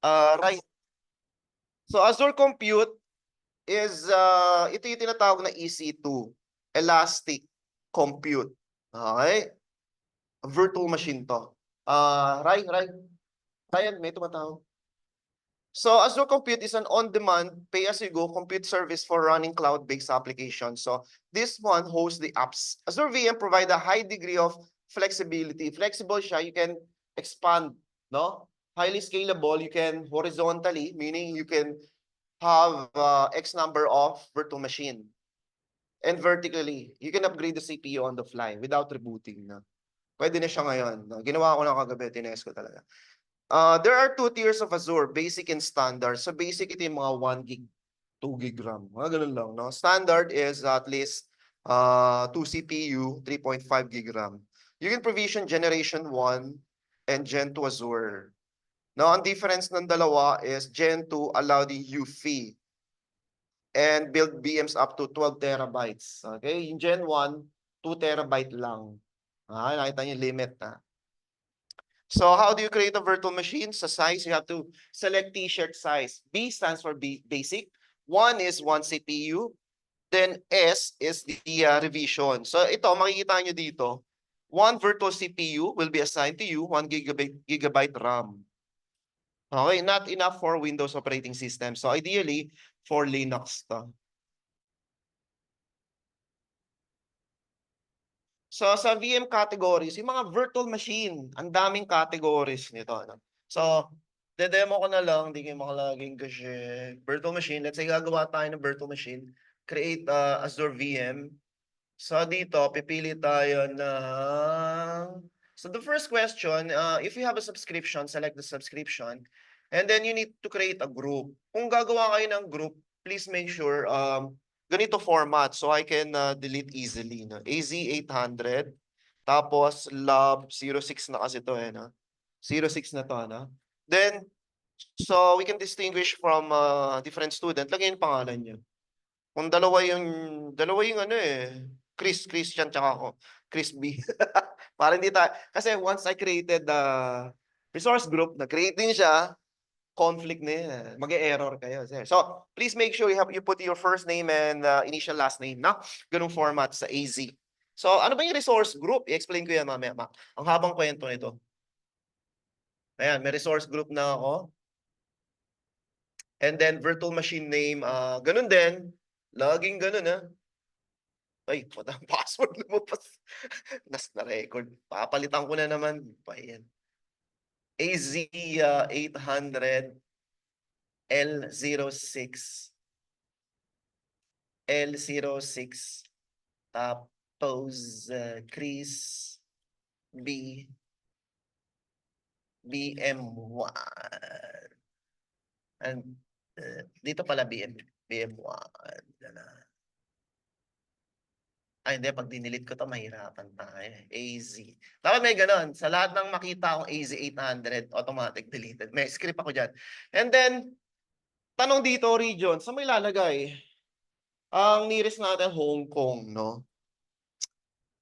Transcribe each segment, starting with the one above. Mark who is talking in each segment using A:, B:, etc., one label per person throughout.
A: Right. So Azure Compute is ito yung tinatawag na EC2, Elastic Compute. Okay? Virtual machine to. Ryan, may tumatawag. So Azure Compute is an on-demand, pay-as-you-go compute service for running cloud-based applications. So this one hosts the apps. Azure VM provide a high degree of flexibility. Flexible siya, you can expand, no? Highly scalable, you can horizontally, meaning you can have X number of virtual machine. And vertically, you can upgrade the CPU on the fly without rebooting na. Pwede na siya ngayon. No? Ginawa ko na kagabi, tinest ko talaga. There are 2 tiers of Azure, basic and standard. So basic, ito yung mga 1 gig, 2 gig RAM. Mga ganun lang. No? Standard is at least 2 CPU, 3.5 gig RAM. You can provision generation 1 and Gen 2 Azure. Now, ang difference ng dalawa is Gen 2 allow the UFI and build VMs up to 12 terabytes. Okay? Yung Gen 1, 2 terabyte lang. Nakita niyo yung limit. So how do you create a virtual machine? Sa size, you have to select t-shirt size. B stands for basic. 1 is 1 CPU. Then S is the revision. So ito, makikita nyo dito, 1 virtual CPU will be assigned to you, 1 gigabyte RAM. Okay, not enough for Windows operating system. So ideally, for Linux to. So sa VM categories, yung mga virtual machine, ang daming categories nito. Ano? So, de-demo ko na lang, hindi kayo makalaging kasi virtual machine. Let's say gagawa tayo ng virtual machine, create Azure VM. So dito, pipili tayo ng... So the first question, if you have a subscription, select the subscription. And then you need to create a group. Kung gagawa kayo ng group, please make sure ganito format so I can delete easily. No? AZ800, tapos lab06 na kasi to eh. No? 06 na to. No? Then, so we can distinguish from different student. Lagyan yung pangalan nyo. Kung dalawa yung ano eh, Christian tsaka ako, Chris B. Para hindi tayo, kasi once I created the resource group, na-create din siya, conflict na yan. Mag-e-error kayo. So, please make sure you put your first name and initial last name, no? Ganung format sa AZ. So, ano ba yung resource group? I-explain ko yan mamaya. Ang habang kwento nito. Ayan, may resource group na ako. And then, virtual machine name, ganun din. Laging ganun, ha? Ay, ang password lumabas. Na-record. Papalitan ko na naman. Pa yan. AZ800 L06 L06 tapos Chris B BM1 and dito pala BM1 ay hindi pag dinilit ko to mahirapan tayo AZ dapat may ganon sa lahat ng makita akong AZ800 automatic deleted may script ako dyan and then tanong dito region sa may lalagay ang nearest natin Hong Kong no.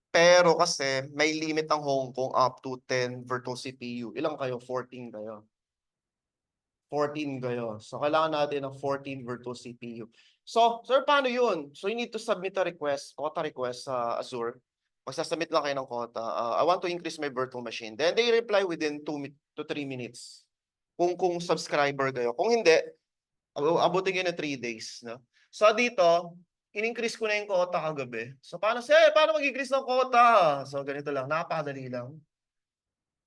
A: Pero kasi may limit ang Hong Kong up to 10 virtual CPU. Ilang kayo? 14 kayo. 14 kayo. So, kailangan natin ng 14 virtual CPU. So, sir, paano yun? So, you need to submit a request, quota request sa Azure. Magsasubmit lang kayo ng quota. I want to increase my virtual machine. Then, they reply within 2 to 3 minutes. Kung subscriber kayo. Kung hindi, abutin kayo na 3 days. No? So, dito, in-increase ko na yung quota kagabi. So, paano mag-increase ng quota? So, ganito lang. Napakadali lang.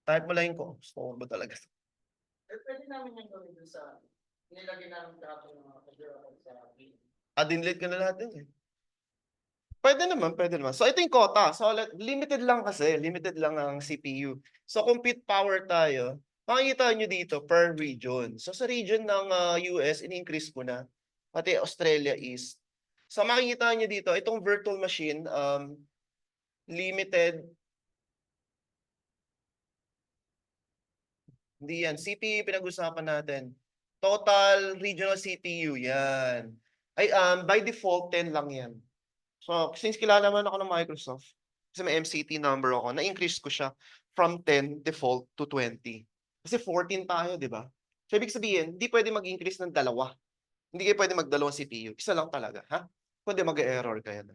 A: Type mo lang yung quota. Gusto ba talaga?
B: Pwede namin yung gawin doon sa nilagay namin dapat ng mga pag-draw sa game.
A: Dinelete ko na lahat yun eh. Pwede naman, pwede naman. So, ito yung quota. So, limited lang kasi. Limited lang ang CPU. So, compute power tayo. Makikita nyo dito per region. So, sa region ng US, in-increase ko na. Pati Australia East. So, makikita nyo dito, itong virtual machine, limited. Hindi yan. CPU pinag-usapan natin. Total regional CPU, yan. Ay, by default, 10 lang yan. So, since kilala naman ako ng Microsoft, kasi may MCT number ako, na-increase ko siya from 10 default to 20. Kasi 14 tayo, di ba? So, ibig sabihin, hindi pwede mag-increase ng dalawa. Hindi kayo pwede magdalawang CPU. Isa lang talaga, ha? Kundi mag-error kayo.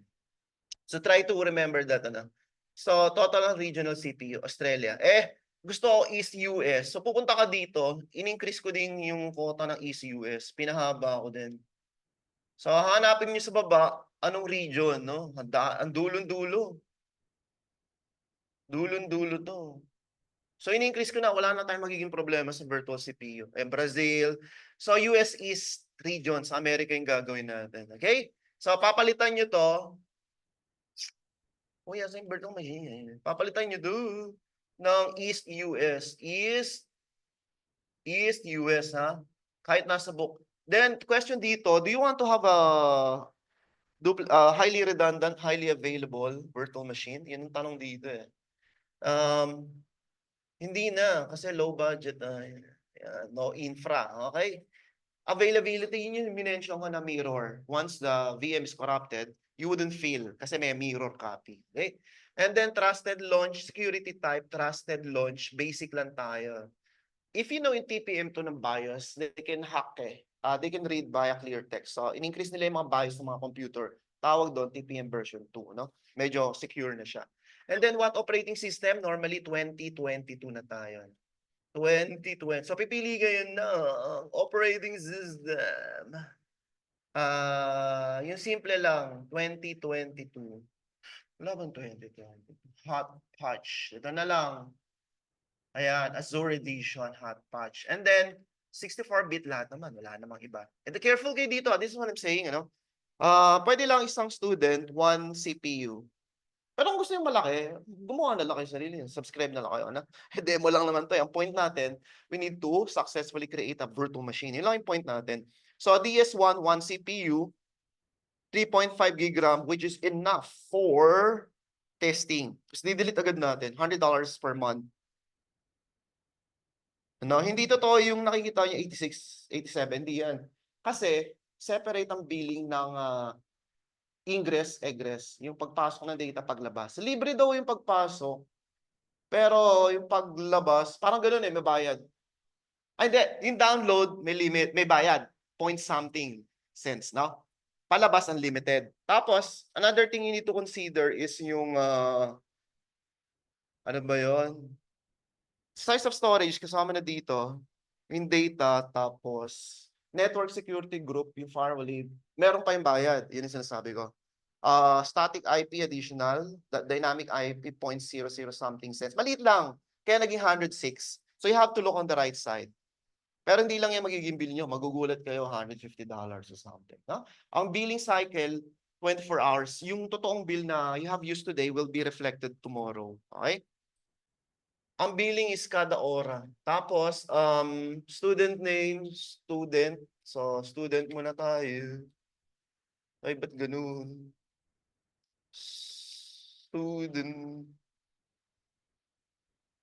A: So, try to remember that, ano. So, total ng regional CPU, Australia. Gusto ko East US. So, pupunta ka dito, in-increase ko din yung quota ng East US. Pinahaba ko din. So, hanapin niyo sa baba, anong region, no? Ang dulon-dulo. Dulon-dulo to. So, in-increase ko na, wala na tayong magiging problema sa virtual CPU. Brazil. So, US East region, sa Amerika yung gagawin natin. Okay? So, papalitan nyo to. Uy, asa yung bird ng mahihin? Papalitan nyo do ng East US. East US, ha? Kahit nasa book. Then, question dito, do you want to have a highly redundant, highly available virtual machine? Yan ang tanong dito eh. Hindi na, kasi low budget na. No infra, okay? Availability, yun yung minention ko na mirror. Once the VM is corrupted, you wouldn't feel kasi may mirror copy. Okay? And then trusted launch, security type, trusted launch, basic lang tayo. If you know yung TPM2 ng BIOS, they can hack eh. They can read via clear text. So, in-increase nila yung mga BIOS ng mga computer. Tawag doon, TPM version 2. No? Medyo secure na siya. And then what operating system? Normally 2022 na tayo. 2020. So, pipili kayo na operating system. Yung simple lang, 2022. Wala bang 2022? Hot patch. Ito na lang. Ayan, Azure Edition, hot patch. And then, 64-bit lahat naman. Wala namang iba. And careful kayo dito. This is what I'm saying, ano? Pwede lang isang student, one CPU. Pero kung gusto yung malaki, gumawa na lang kayo sarili. Subscribe na lang kayo. Ano? Demo lang naman to. Ang point natin, we need to successfully create a virtual machine. Yun lang yung point natin. So, DS1, 1 CPU, 3.5 gig RAM, which is enough for testing. Tapos didelete agad natin, $100 per month. No, hindi totoo yung nakikita niyo 86, 87, hindi yan. Kasi, separate ang billing ng ingress, egress, yung pagpasok ng data, paglabas. Libre daw yung pagpasok, pero yung paglabas, parang ganoon may bayad. Ay, hindi, yung download, may limit, may bayad. Point something cents, no? Palabas, unlimited. Tapos, another thing you need to consider is yung, ano ba yon? Size of storage, kasama na dito, yung data, tapos, network security group, yung firewall, meron pa yung bayad. Yun yung sinasabi ko. Static IP additional, dynamic IP 0.00 something cents. Maliit lang. Kaya naging 106. So you have to look on the right side. Pero hindi lang yan magiging bill nyo. Magugulat kayo, $150 or something. No? Ang billing cycle, 24 hours. Yung totoong bill na you have used today will be reflected tomorrow. Okay? Ang billing is kada ora. Tapos, student name, student. So, student muna tayo. Ay, ba't ganun? Student.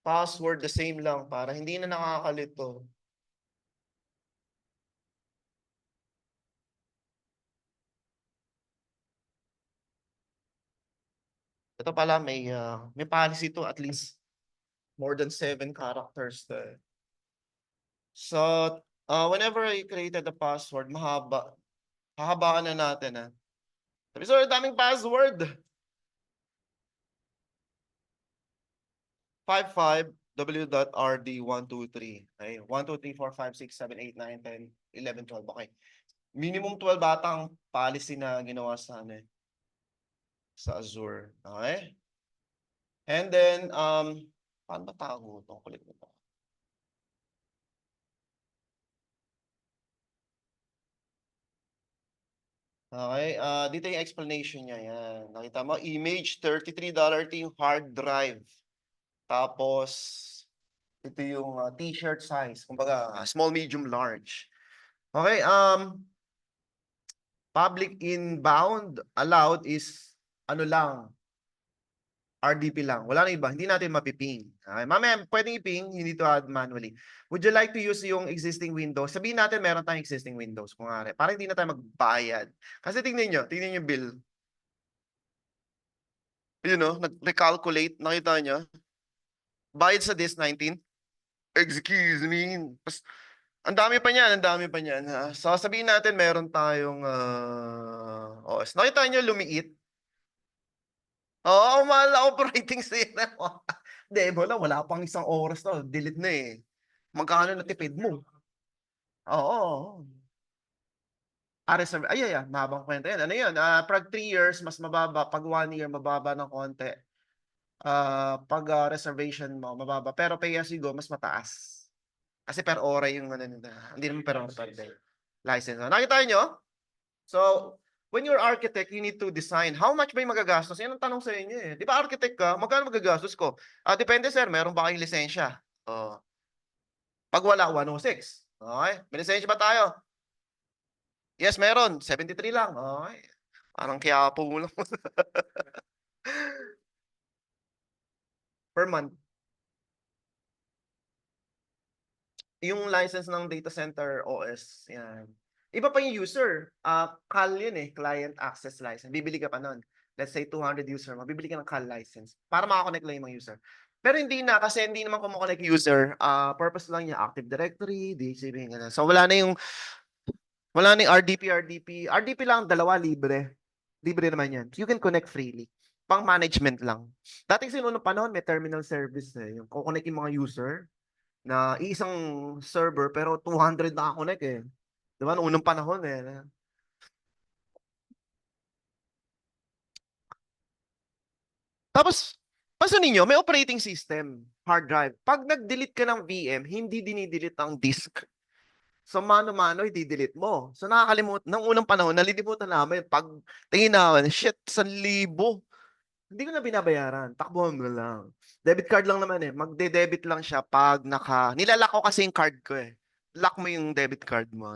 A: Password, the same lang para hindi na nakakalito. Ito pala, may policy to at least more than 7 characters. So, whenever I created a password, mahaba. Hahabaan na natin. Sabi, sorry, daming password. 55 w.rd123. Okay, 1, 2, 3, 4, 5, 6, 7, 8, 9, 10, 11, 12. Okay. Minimum 12 batang policy na ginawa sa sa Azure. Okay? And then, paano ba tago itong kulit nito? Okay, dito yung explanation niya. Yan. Nakita mo, image, $33 ito yung hard drive. Tapos, ito yung t-shirt size. Kumbaga, small, medium, large. Okay, public inbound allowed is ano lang, RDP lang. Wala na iba. Hindi natin mapiping. Okay? Mamaya, pwedeng iping, you need to add manually. Would you like to use yung existing Windows? Sabihin natin meron tayong existing Windows. Kung nga, para hindi na tayo magbayad. Kasi tingnan nyo yung bill. You know, nag-recalculate, nakita nyo. Bayad sa disk 19. Excuse me. Ang dami pa niyan, ang dami pa niyan. Ha? So sabihin natin meron tayong OS. Nakita niyo lumiit? Oo, mahal na operating system. Hindi, wala pang isang oras na. Delete na eh. Magkano na tipid mo? Oo. Reserve. Mahabang kwento yan. Ano yun? Pag 3 years, mas mababa. Pag 1 year, mababa ng konti. Pag reservation mo, mababa. Pero pay as you go, mas mataas. Kasi per hora yung ano nila. Hindi naman per hora per day. License. Nakita nyo? So, when you're architect, you need to design. How much ba yung magagastos? Yan ang tanong sa inyo eh. Di ba architect ka? Magkano magagastos ko? Depende sir, meron ba kayong lisensya? Pag wala, 106. Okay? May lisensya ba tayo? Yes, meron. 73 lang. Okay. Parang Quiapo lang. Per month. Yung license ng data center OS, yan. Iba pa yung user. CAL yun eh, Client Access License. Bibili ka pa nun. Let's say 200 user, mabibili ka ng CAL license para makakonect lang yung mga user. Pero hindi na, kasi hindi naman kumukonect user. Purpose lang niya, Active Directory, DHCP, ganun. So wala na yung RDP. RDP lang, dalawa, libre. Libre naman yan. You can connect freely. Pang management lang. Dating sinunong panahon, may terminal service eh. Yung kukonect yung mga user na isang server pero 200 nakakonect eh. Di ba? Noong unang panahon eh. Tapos, pansinin nyo, may operating system, hard drive. Pag nag-delete ka ng VM, hindi dinidelete ang disk. So, mano-mano, i-delete mo. So, nakakalimutan. Nung unang panahon, nalilimutan namin. Pag tingin namin, shit, 1,000. Hindi ko na binabayaran. Takbuhan mo lang. Debit card lang naman eh. Magde-debit lang siya pag nilalak ko kasi yung card ko eh. Lock mo yung debit card mo.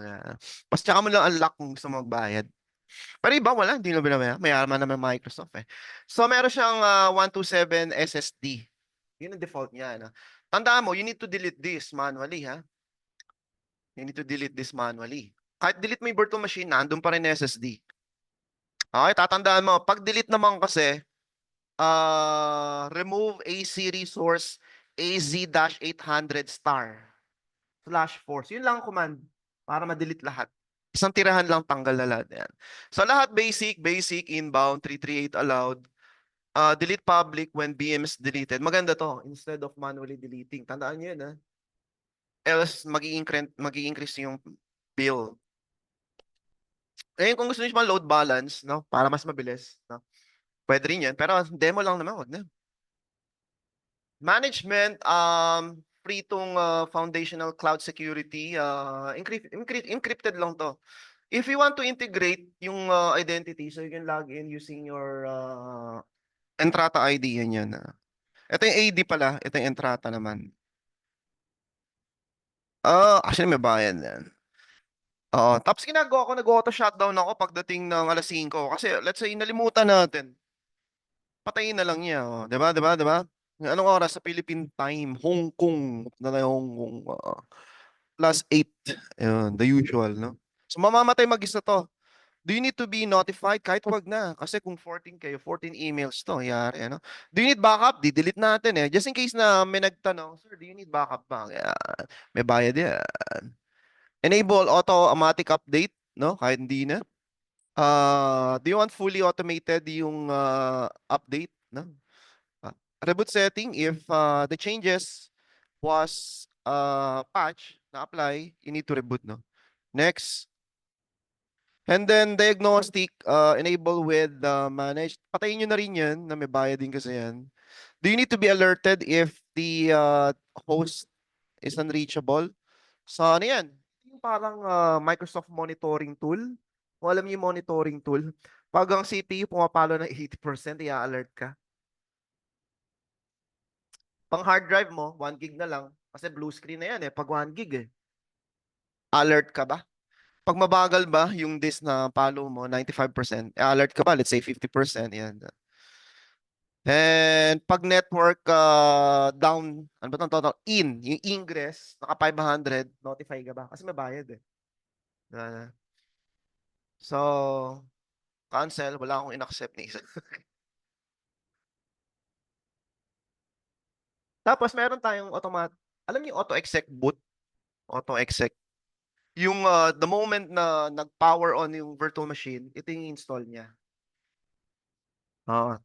A: Pas tsaka mo lang unlock kung gusto mo magbayad. Pero iba wala, hindi na binabayaran. Mayaman naman Microsoft eh. So meron siyang 127 SSD. Yun ang default niya. Tandaan mo, you need to delete this manually ha. You need to delete this manually. Kahit delete mo yung virtual machine, nandun pa rin yung SSD. Okay, tatandaan mo. Pag delete naman kasi, remove AC resource AZ-800 star /force. Yun lang ang command para ma-delete lahat. Isang tirahan lang tanggal na lahat yan. So lahat basic, inbound, 338 allowed. Delete public when BM is deleted. Maganda to instead of manually deleting. Tandaan niyo yun ha. Else mag-i-increase yung bill. Kung gusto niyo pa load balance, no, para mas mabilis, no. Pwede rin 'yan, pero demo lang naman, wag na. Management, free tong foundational cloud security, encrypted lang to. If you want to integrate yung identity, so you can log in using your Entrata ID, yan. Ito yung AD pala, ito yung Entrata naman. Actually may bayad yan. Oo, tapos ginagawa ko, nag-auto shutdown ako pagdating ng 5:00 kasi let's say nalimutan natin. Patayin na lang niya, oh. 'Di ba? 'Di ba? 'Di ba? Anong oras sa Philippine time? Hong Kong na lang Hong Kong. +8. Ayun, the usual, no? So mamamatay mag-isa to. Do you need to be notified? Kahit wag na. Kasi kung 14 kayo, 14 emails to. Yari, ano? Do you need backup? Di-delete natin eh. Just in case na may nagtanong, sir, do you need backup ba? Yan. May bayad yan. Enable automatic update, no? Kahit hindi na. Do you want fully automated yung update, no? Reboot setting, if the changes was patch na apply, you need to reboot, no? Next. And then diagnostic, enable with managed. Patayin nyo na rin yan, na may bayad din kasi yan. Do you need to be alerted if the host is unreachable? So ano yan? Yung parang Microsoft monitoring tool. Kung alam niyo yung monitoring tool, pag ang CPU pumapalo ng 80%, i-alert ka. Pang hard drive mo, 1 gig na lang. Kasi blue screen na yan eh, pag 1 gig eh. Alert ka ba? Pag mabagal ba yung disk na palo mo, 95%, alert ka ba? Let's say 50%, yan. And pag network down, ano ba itong total? Yung ingress, naka 500, notify ka ba? Kasi may bayad eh. So, cancel, wala akong in-accept ni isa. Tapos meron tayong alam niyo auto-exec boot? Auto-exec. yung the moment na nag-power on yung virtual machine, ito yung install niya.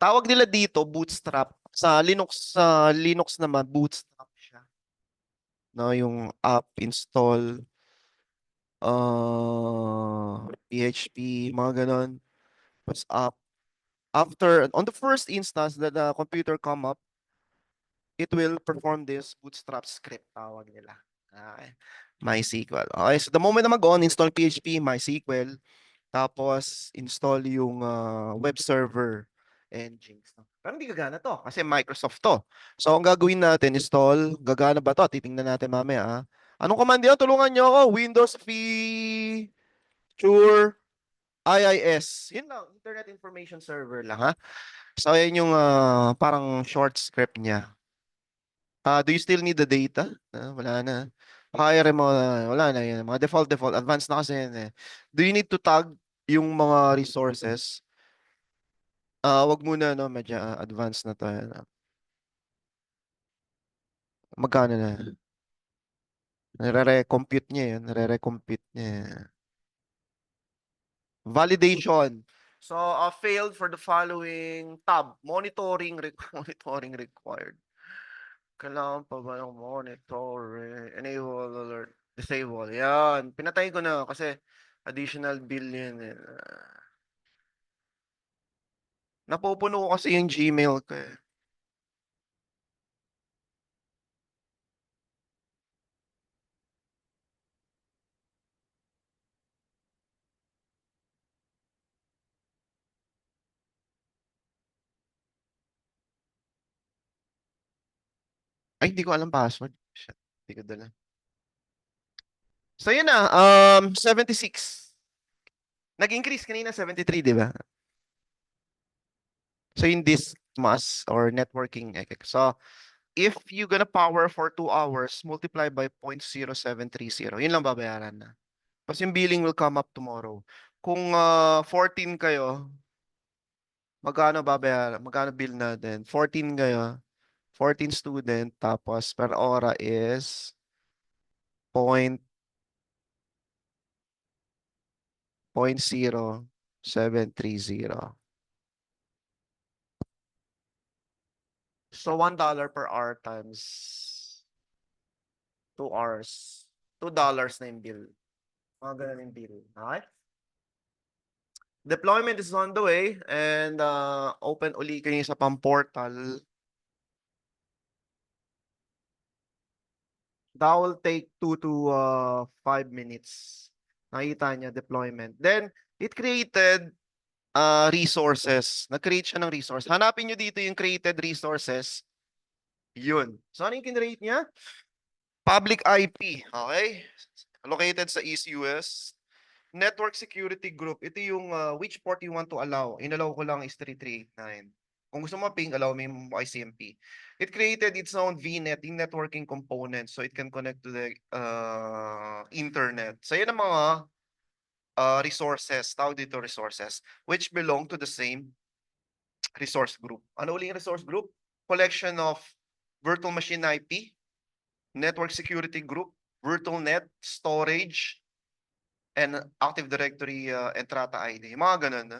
A: Tawag nila dito bootstrap. Sa Linux naman bootstrap siya. No, yung app install PHP, mga ganon. Tapos after on the first instance that the computer come up, it will perform this bootstrap script, tawag nila. MySQL. Okay, so the moment na mag-on, install PHP, MySQL, tapos install yung web server and Jinx. Pero hindi gagana to kasi Microsoft to. So ang gagawin natin, install, gagana ba to? Titingnan natin mamaya. Anong command yun? Tulungan nyo ako. Windows feature IIS. Yun lang, Internet Information Server lang ha. So yan yung parang short script niya. Do you still need the data? Wala na. Hire mo, wala na yan. Mga default, advanced na kasi yan eh. Do you need to tag yung mga resources? Wag muna, no? Medyo advanced na to. Magkano na? Nare-recompute niya yun. Nare-recompute niya. Validation. So, failed for the following tab. Monitoring required. Kailangan pa ba ng monitoring? Enable alert. Disable. Yan. Pinatay ko na kasi additional bill yun. Napupuno ko kasi yung Gmail ko eh. Ay, hindi ko alam password. Shit, hindi ko dala. So yun na, 76. Nag-increase kanina 73, di ba? So in this mass or networking. So if you gonna power for 2 hours, multiply by 0.0730. Yun lang babayaran na. Tapos yung billing will come up tomorrow. Kung 14 kayo, magkano babayaran? Magkano bill natin? 14 kayo. 14 student, tapos per hora is 0.0730. So $1 per hour times 2 hours. $2 na yung bill. Mga ganun yung bill. Okay? Deployment is on the way and open uli kayo sa pang-portal. That will take 2 to 5 minutes. Nakita niya deployment. Then, it created resources. Nag-create siya ng resource. Hanapin nyo dito yung created resources. Yun. So, ano yung kinrate niya? Public IP. Okay? Located sa East US. Network Security Group. Ito yung which port you want to allow. Inallow ko lang is 3389. Kung gusto mo ping, allow mo yung ICMP. It created its own VNet, yung networking component, so it can connect to the internet. So yan ang mga resources, tawag dito resources, which belong to the same resource group. Ano ulit yung resource group? Collection of virtual machine IP, network security group, virtual net, storage, and Active Directory Entrata ID. Mga ganun.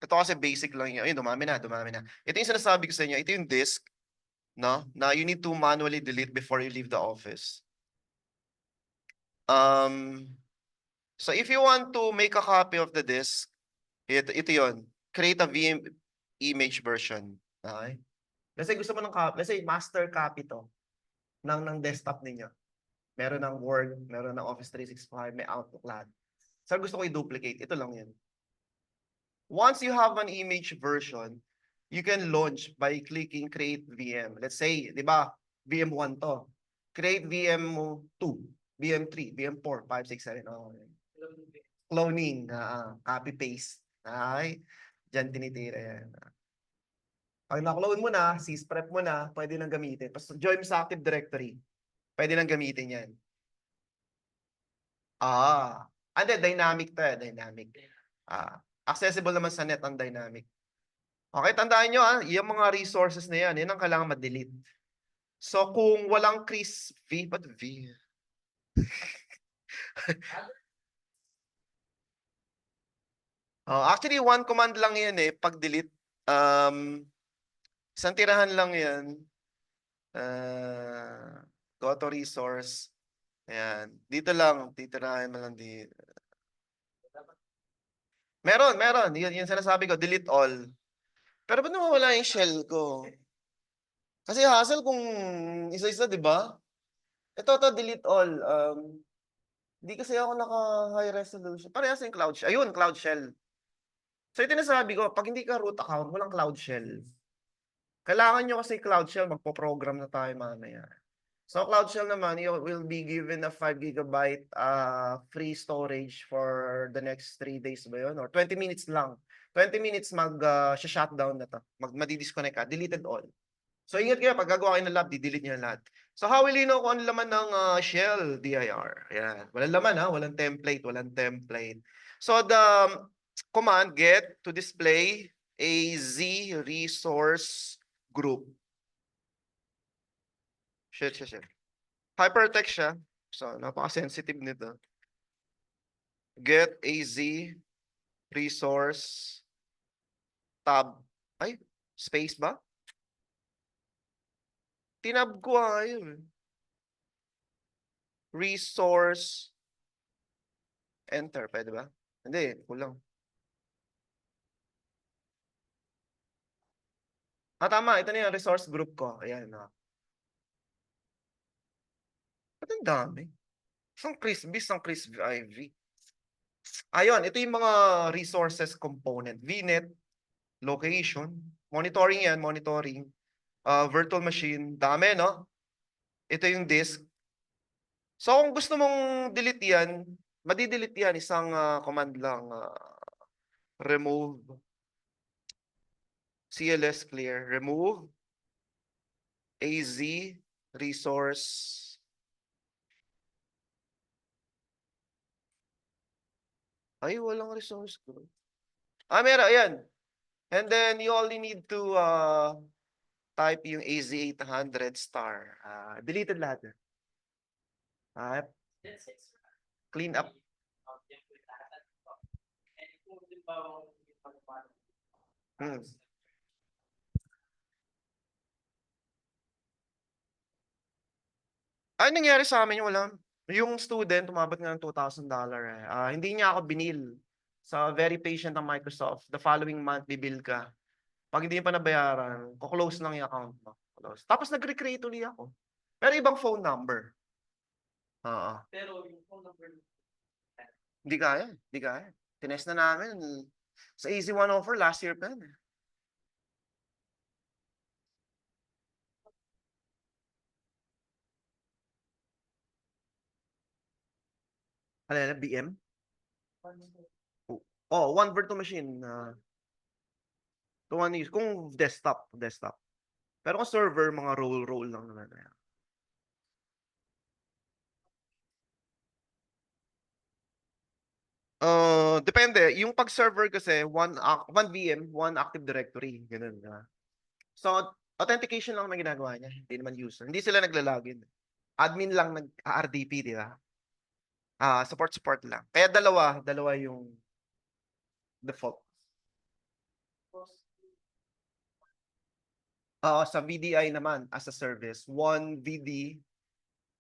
A: Ito kasi basic lang yun. Ayun, dumami na. Ito yung sinasabi ko sa inyo. Ito yung disk, no? Na you need to manually delete before you leave the office. So if you want to make a copy of the disk, ito yun. Create a VM image version. Okay? Kasi gusto mo ng copy, let's say master copy to ng desktop ninyo. Meron ng Word, meron ng Office 365, may Outlook lahat. So gusto ko i-duplicate. Ito lang yun. Once you have an image version, you can launch by clicking create VM. Let's say, di ba, VM1 to. Create VM2, VM3, VM4, 5, 6, 7. Cloning, copy-paste. Ay, dyan tinitira yan. Pag na-clone mo na, sysprep mo na, pwede nang gamitin. Tapos join sa Active Directory. Pwede nang gamitin yan. Hindi, dynamic to dynamic. Accessible naman sa net ang dynamic. Okay, tandaan nyo yung mga resources na yan ang kailangan ma-delete. So kung walang Chris V, ba't V? Actually, one command lang yan eh, pag-delete. Isang tirahan lang yan. Go to resource. Ayan. Dito lang, titirahan mo lang dito. Meron. Yun sinasabi ko, delete all. Pero ba't nawawala yung shell ko? Kasi hassle kung isa-isa, di ba? Ito, delete all. Hindi kasi ako naka-high resolution. Parehas yung Cloud Shell. Ayun, Cloud Shell. So ito nasabi ko, pag hindi ka root account, walang Cloud Shell. Kailangan nyo kasi Cloud Shell, magpo-program na tayo mamaya. So Cloud Shell naman, you will be given a 5 GB free storage for the next 3 days ba yun? Or 20 minutes lang. 20 minutes mag-shutdown na to. Madi-disconnect ka. Deleted all. So ingat kayo, pag gagawa kayo ng lab, di-delete nyo lahat. So how will you know kung ano laman ng shell dir? Ayan. Walang laman ha, walang template. So the command get to display a z resource group. Shit. Hypertext siya. So napaka-sensitive nito. Get a z resource tab. Ay, space ba? Tinab ko yun. Resource enter, pwede ba? Hindi, kulang. Tama, ito na yung resource group ko. Ayan na. Ba't ang dami? Isang crispy IV. Ayun, ito yung mga resources component. VNet, location, monitoring yan, virtual machine, dami, no? Ito yung disk. So, kung gusto mong delete yan, madi-delete yan, isang command lang, remove, cls clear, remove, az, resource, ay, walang resource group. Meron, ayan. And then, you only need to type yung AZ800 star. Deleted lahat. Clean up. Hmm. Ay, nangyari sa amin yung wala. Yung student, umabot nga ng $2,000 eh. Hindi niya ako binil. Sa very patient ng Microsoft, the following month, bibil ka. Pag hindi pa nabayaran, kuklose lang yung account mo. Close. Tapos nag-recreate ulit ako. Pero ibang phone number. Oo.
B: Pero yung phone number,
A: Hindi kaya. Tinest na namin. Sa EZ104, last year pa yun. Ano yan, BM? One virtual machine. To one use. Kung desktop. Pero kung server, mga role lang naman. Depende. Yung pag-server kasi, one VM, one Active Directory. Ganun. So, authentication lang naman ginagawa niya. Hindi naman user. Hindi sila naglalagin. Admin lang nag-RDP, di ba? Support lang. Kaya dalawa yung default. Sa VDI naman, as a service, one VD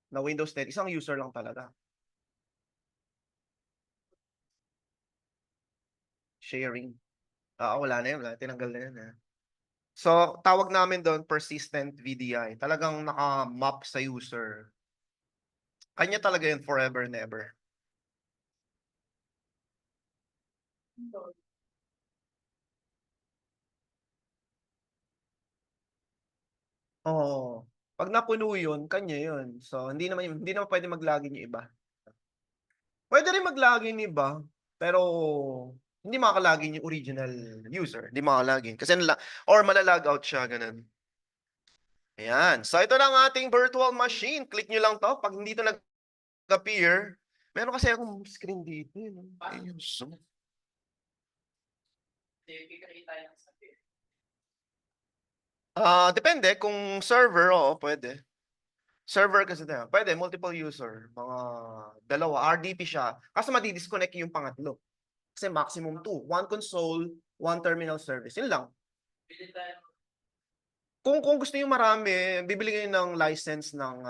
A: na Windows 10, isang user lang talaga. Sharing. Wala na yun. Tinanggal na yun. So, tawag namin doon persistent VDI. Talagang naka-map sa user. Kanya talaga yun forever and ever. Oo. Pag napuno yun, kanya yun. So, hindi naman pwede mag-login yung iba. Pwede rin mag-login yung iba, pero hindi makakalagin yung original user. Hindi makakalagin. Kasi or malalog out siya, ganun. Ayan. So, ito na ang ating virtual machine. Click nyo lang to. Pag hindi to nag-appear, meron kasi akong screen dito. Ayun. So, depende kung server, pwede. Server kasi tayo. Pwede, multiple user. Mga dalawa. RDP siya. Kaso madi-disconnect yung pangatlo. Kasi maximum 2. One console, one terminal service. Yun lang.
B: Pili tayo.
A: Kung gusto niyo marami, bibili kayo ng license ng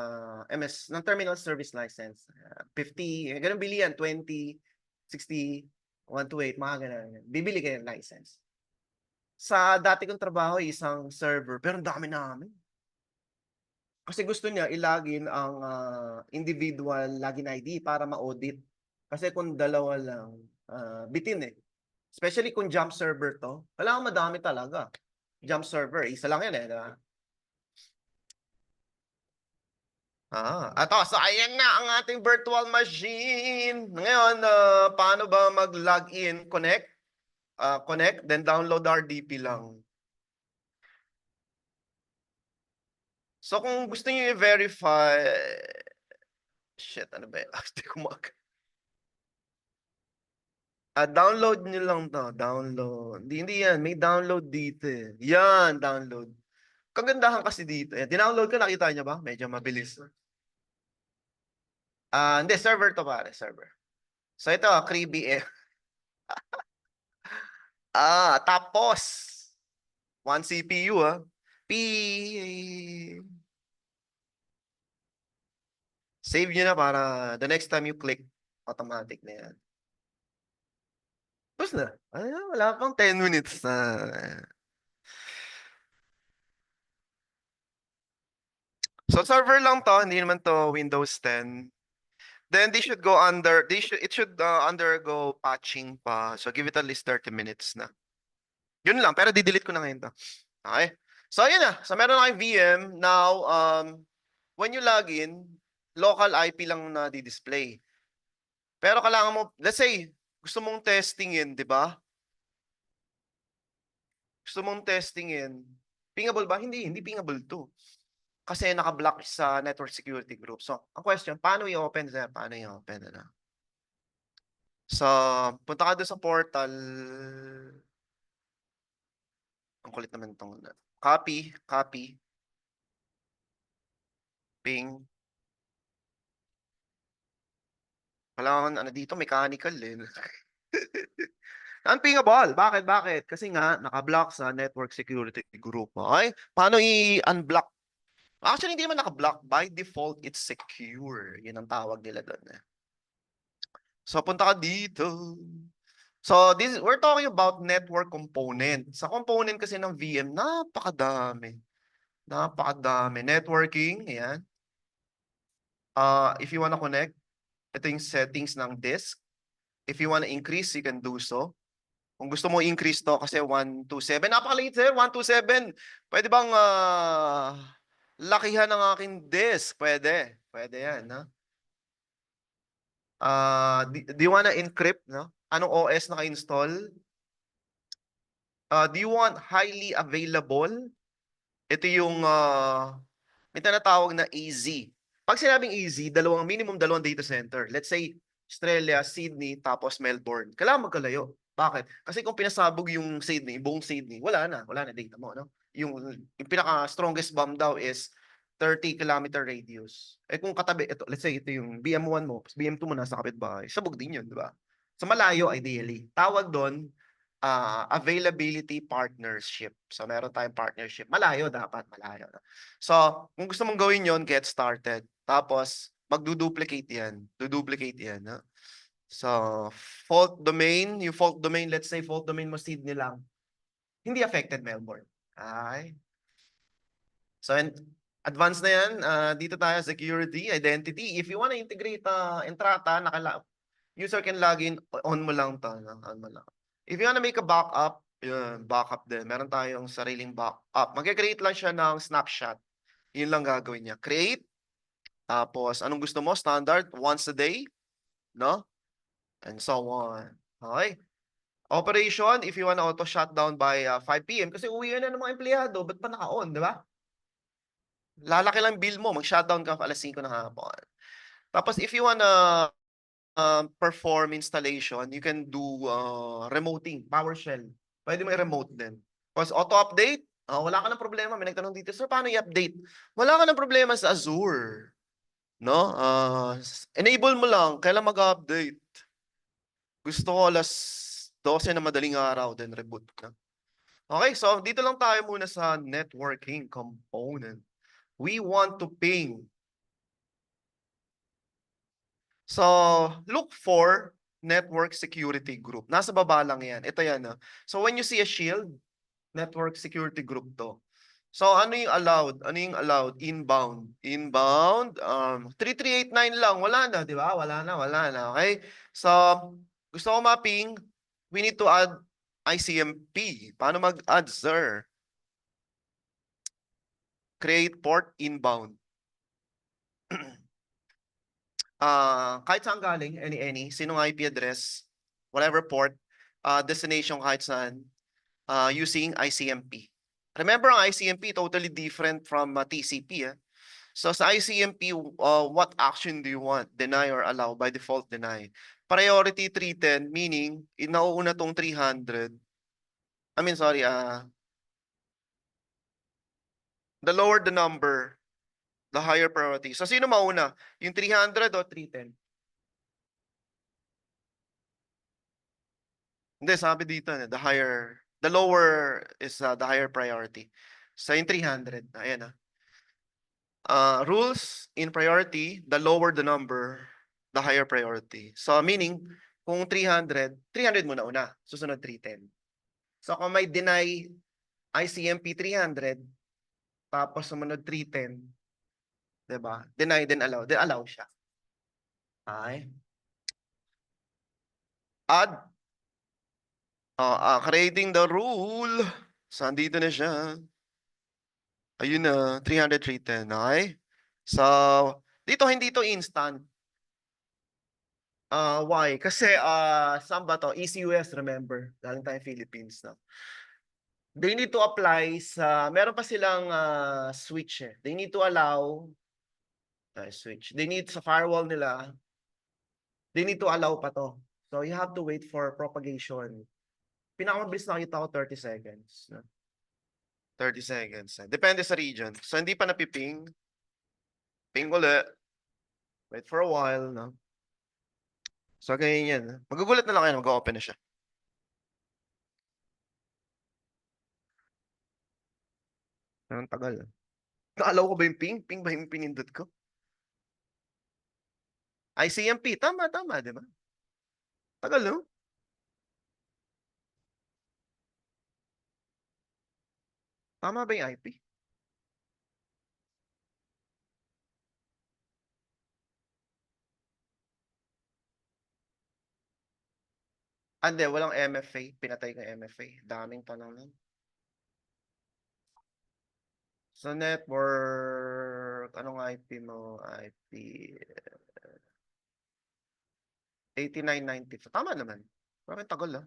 A: MS, ng terminal service license. 50, ganun bili yan. 20, 60, 128, mga ganun. Bibili kayo ng license. Sa dati kong trabaho, isang server, pero ang dami namin. Kasi gusto niya ilagin ang individual login ID para ma-audit. Kasi kung dalawa lang, bitin eh. Especially kung jump server to, kailangan madami talaga. Jump server, isa lang yan eh. Diba? So ayan na ang ating virtual machine. Ngayon, paano ba mag-login? Connect, then download RDP lang. So kung gusto niyo i-verify, shit, ano ba? Hindi ko download nyo lang to. Download. Hindi yan. May download dito eh. Yan, download. Kagandahan kasi dito. Yan. Dinownload ko, nakita nyo ba? Medyo mabilis. Hindi, server to pare, server. So ito, Creepy eh. Tapos, one CPU P. Save nyo na para the next time you click, automatic na yan. Tapos na. Wala pang 10 minutes na. So server lang to, hindi naman to Windows 10. Then they should go under, it should undergo patching pa. So give it at least 30 minutes na. Yun lang, pero di-delete ko na ngayon to. Okay? So yun na. So meron na kayong VM. Now, when you log in, local IP lang na di-display. Pero kailangan mo, let's say, gusto mong testingin, di ba? Gusto mong testingin. Pingable ba? Hindi pingable to. Kasi naka-block sa network security group. So, ang question, paano i-open? Paano i-open? Ano? So, punta ka doon sa portal. Ang kulit naman itong copy, ping. Kailangan, dito, mechanical eh. Unpingable. Bakit? Kasi nga, naka-block sa network security group. Okay? Paano i-unblock? Actually, hindi naman naka-block. By default, it's secure. Yun ang tawag nila doon. So, punta ka dito. So, we're talking about network component. Sa component kasi ng VM, napakadami. Networking, ayan. If you wanna connect, ito yung settings ng disk. If you wanna increase, you can do so. Kung gusto mo increase to kasi 127. Napakaliit sir, 127. Pwede bang lakihan ng aking disk? Pwede. Pwede yan, no? Do you wanna encrypt, no? Anong OS naka-install? Do you want highly available? Ito yung may tinatawag na AZ. Pag sinabing AZ, minimum dalawang data center. Let's say Australia, Sydney, tapos Melbourne. Kailangan magkalayo. Bakit? Kasi kung pinasabog yung Sydney, buong Sydney, wala na data mo, no? Yung pinaka strongest bomb daw is 30-kilometer radius. Kung katabi, ito, let's say ito yung BM1 mo, BM2 mo nasa kapitbahay, sabog din yun, di ba? Sa malayo, ideally. Tawag doon, availability partnership. So, meron tayong partnership. Malayo dapat, malayo. So, kung gusto mong gawin yon, get started. Tapos, magduduplicate yan. Duduplicate yan. No? So, fault domain, let's say fault domain mo Sydney lang. Hindi affected Melbourne. Okay. So, advanced na yan. Dito tayo, security, identity. If you wanna integrate Entrata, user can log in, on mo lang to. No? On mo lang. If you wanna make a backup, yun, backup din. Meron tayong sariling backup. Mag-create lang siya ng snapshot. Yun lang gagawin niya. Create. Tapos, anong gusto mo? Standard, once a day. No? And so on. Okay. Operation, if you wanna auto shutdown by 5 p.m. Kasi uwi na ng mga empleyado, ba't pa naka-on, di ba? Lalaki lang bill mo, mag-shutdown ka alas 5 ng hapon. Tapos, if you wanna perform installation, you can do remoting, PowerShell. Pwede mo i-remote din. Tapos auto-update, Wala ka ng problema. May nagtanong dito, sir, paano i-update? Wala ka ng problema sa Azure. No? Enable mo lang. Kailan mag-update? Gusto ko alas 12 na madaling araw, then reboot na. Okay, so dito lang tayo muna sa networking component. We want to ping. So, look for network security group. Nasa baba lang yan. Ito yan. So, when you see a shield, network security group to. So, ano yung allowed? Ano yung allowed? Inbound. Inbound, 3389 lang. Wala na, di ba? Wala na. Okay? So, gusto ko mapping, we need to add ICMP. Paano mag-add, sir? Create port inbound. Kahit saan galing, any, sinong IP address, whatever port, destination kahit saan, using ICMP. Remember, ang ICMP totally different from TCP. So sa ICMP, what action do you want? Deny or allow? By default, deny. Priority 310, meaning, nauuna tong 300. I mean, sorry, the lower the number, the higher priority. So sino mauna? Yung 300 o 310? Hindi, sabi dito, the lower is the higher priority. So yung 300, ayan rules in priority, the lower the number, the higher priority. So meaning, kung 300, 300 muna una, susunod 310. So kung may deny ICMP 300, tapos sumunod 310, diba? Deny, then allow siya. Okay. Add. Creating the rule. So, andito na siya. Ayun na, 300, 310. Okay? So, dito hindi to instant. Why? Kasi, saan ba to? ECUS, remember? Galing tayo Philippines, no? They need to apply meron pa silang switch eh. They need to allow, switch. They need sa firewall nila, they need to allow pa to. So, you have to wait for propagation. Pinakamabilis na kita ko 30 seconds. No? 30 seconds. Depende sa region. So, hindi pa napiping. Ping ulit. Wait for a while, no? So, ganyan yan. Magugulat na lang kayo, mag-open na siya. Ang tagal. Naalaw ko ba yung ping? Ping ba yung pinindot ko? ICMP. Tama, di ba? Tagal, no? Tama ba yung IP? Hindi, walang MFA. Pinatay ko yung MFA. Daming tanong lang. Sa network, anong IP mo? IP 8990. Tama naman. Bakit tagal,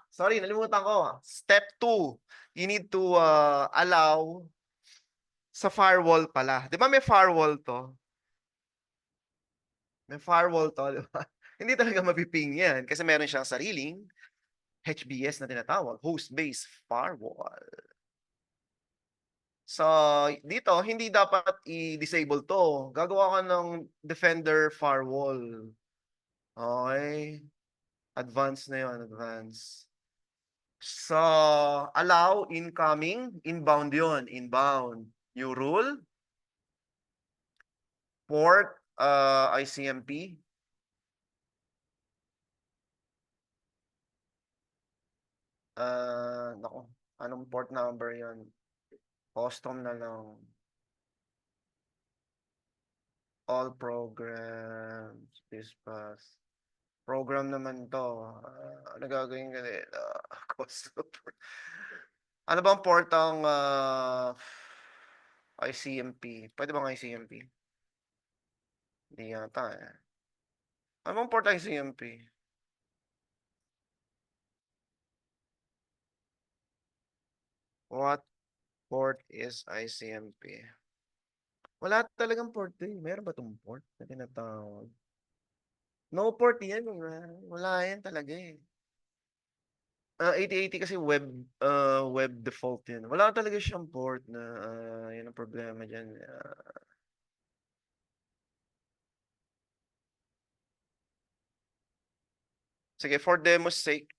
A: sorry, nalimutan ko. Step 2, you need to allow sa firewall pala. Di ba may firewall to? May firewall to, di ba? Hindi talaga mapiping yan kasi meron siyang sariling HBS na tinatawag, host-based firewall. So, dito, hindi dapat i-disable to. Gagawa ka ng Defender firewall. Okay. Advanced na yun, advanced. So, allow incoming, inbound yun, inbound. New rule. Port, ICMP. Naku, anong port number yun? Custom na lang. All programs, dispatch. Program naman to. Ano gagawin ka din? Custom. Ano bang port ang ICMP? Pwede bang ICMP? Hindi yata eh. Ano bang port ICMP? What port is ICMP? Wala talagang port eh. Meron ba itong port na tinatawag? No port yan. Wala yan talaga eh. 8080 kasi web default yun. Wala talaga siyang port na yun ang problema diyan. Sige, for demo's sake,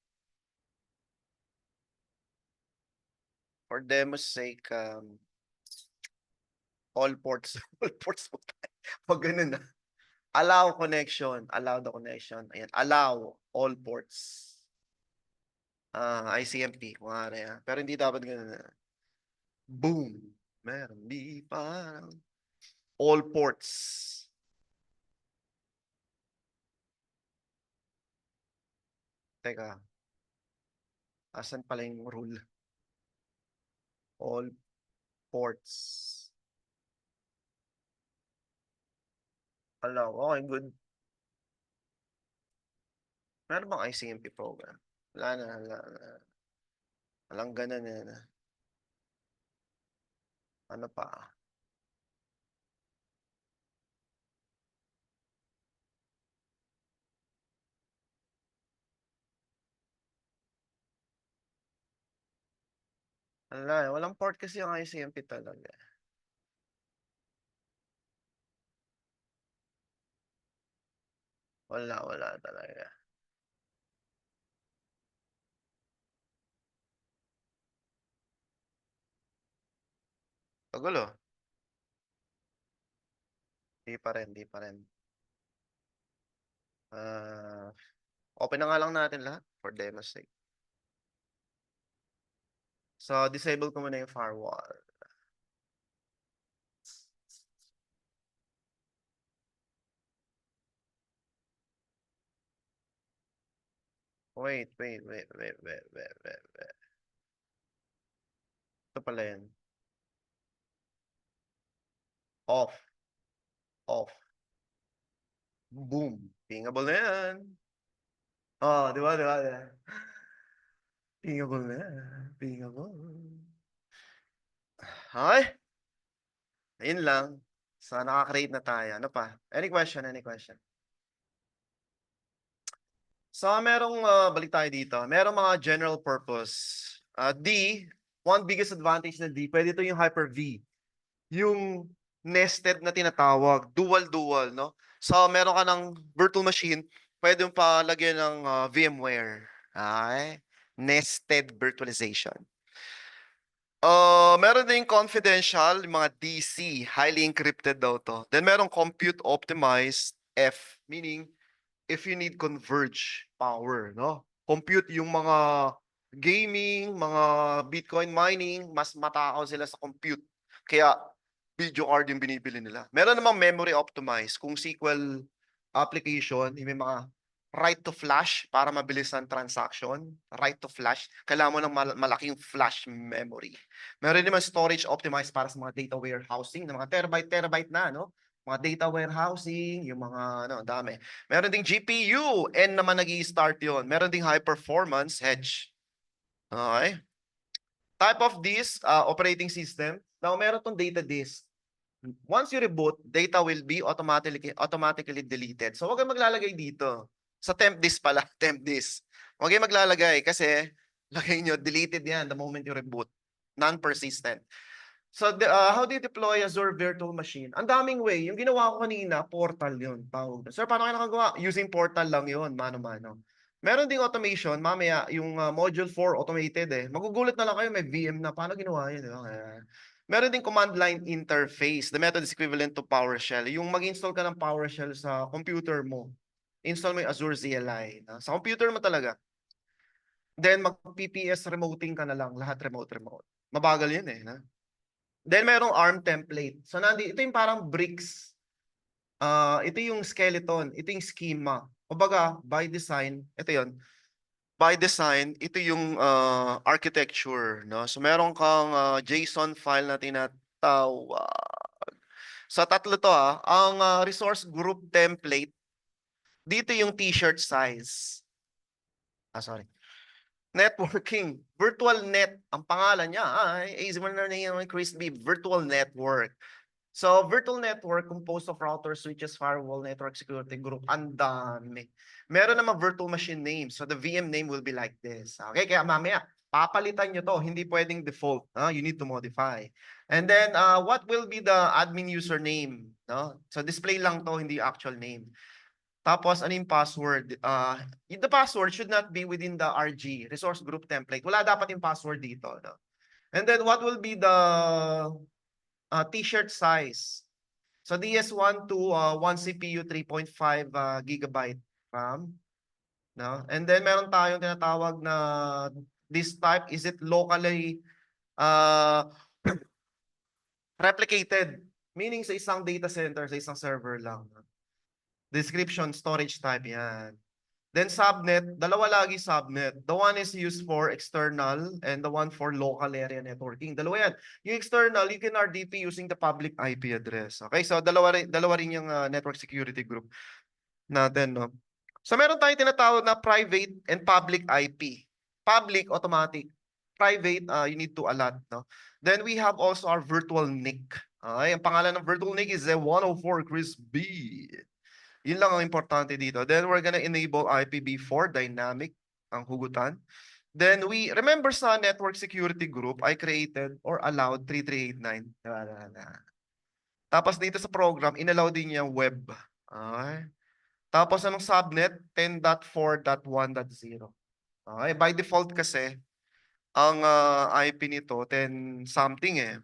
A: all ports, all ports mo tayo. Pag ganun na. Allow connection, allow the connection. Ayan, allow all ports. ICMP, kunwari. Pero hindi dapat ganun na. Boom. Meron, di parang all ports. Teka. Asan pala yung rule? All ports. Allow. Okay, good. Meron bang ICMP program? Wala na. Walang ganun na. Ano pa? Wala, walang port kasi yung ICMP talaga. Wala talaga. Kagulo. Di pa rin. Open na nga lang natin lahat for demo's sake. So, disable ko muna yung firewall. Wait. Ito pala yun. Off. Boom. Pingable na yan. Oh, di ba? Pingable na. Pingable. Okay? Ayun lang. So, nakaka-create na tayo. Ano pa? Any question? So, merong balik tayo dito. Merong mga general purpose. One biggest advantage na D, pwede ito yung Hyper-V. Yung nested na tinatawag, dual, no? So, meron ka ng virtual machine, pwede yung palagyan ng VMware. Okay? Nested virtualization. Meron din confidential, yung mga DC, highly encrypted daw to. Then meron compute optimized F, meaning if you need converge power, no? Compute yung mga gaming, mga Bitcoin mining, mas matakaw sila sa compute. Kaya video card yung binibili nila. Meron namang memory optimized. Kung SQL application, may mga write to flash para mabilis ang transaction. Write to flash. Kailangan mo ng malaking flash memory. Meron naman storage optimized para sa mga data warehousing, ng mga terabyte na, no? Mga data warehousing, yung mga, dami. Meron ding GPU, N naman nag-i-start yun. Meron ding high performance hedge. Okay? Type of disk, operating system. Now, meron tong data disk. Once you reboot, data will be automatically deleted. So, huwag kang maglalagay dito. Sa temp disk pala, temp disk. Huwag kang maglalagay kasi lagay nyo, deleted yan the moment you reboot. Non-persistent. So, how do you deploy Azure Virtual Machine? Ang daming way. Yung ginawa ko kanina, portal yun. Sir, paano kayo nakagawa? Using portal lang yun, mano-mano. Meron ding automation, mamaya, yung module 4 automated eh. Magugulat na lang kayo, may VM na. Paano ginawa yun? Meron ding command line interface. The method is equivalent to PowerShell. Yung mag-install ka ng PowerShell sa computer mo, install mo yung Azure CLI. Sa computer mo talaga. Then, mag-PPS remoting ka na lang. Lahat remote. Mabagal yun eh. Then merong ARM template. So ito yung parang bricks. Ito yung skeleton, ito yung schema. Kumbaga, by design, ito yon. By design, ito yung architecture, no? So meron kang JSON file na tinatawag. Sa tatlo to ang resource group template, dito yung t-shirt size. Sorry. Networking, virtual net, ang pangalan niya ay Chris B, virtual network. So, virtual network composed of router, switches, firewall, network security group, ang dami. Meron namang virtual machine name. So, the VM name will be like this. Okay, kaya mamaya, papalitan nyo to. Hindi pwedeng default. You need to modify. And then, what will be the admin username? No? So, display lang to, hindi actual name. Tapos, ano yung password? The password should not be within the RG, resource group template. Wala dapat yung password dito. No? And then, what will be the t-shirt size? So DS1 to 1 CPU 3.5 gigabyte RAM, no? And then meron tayong tinatawag na this type, is it locally uh, replicated? Meaning sa isang data center, sa isang server lang. Description, storage type, yan. Then subnet, dalawa lagi subnet. The one is used for external and the one for local area networking. Dalawa yan. Yung external, you can RDP using the public IP address. Okay, so dalawa rin yung network security group natin, no? So meron tayong tinatawag na private and public IP. Public, automatic. Private, you need to allot, no? Then we have also our virtual NIC. Okay, ang pangalan ng virtual NIC is 104 Chris B. Yun lang ang importante dito. Then we're gonna enable IPv4 dynamic, ang hugutan. Then we, remember sa network security group, I created or allowed 3389. Tapos dito sa program, inallow din niya web. Okay. Tapos anong subnet? 10.4.1.0. Okay. By default kasi, ang IP nito, 10 something eh.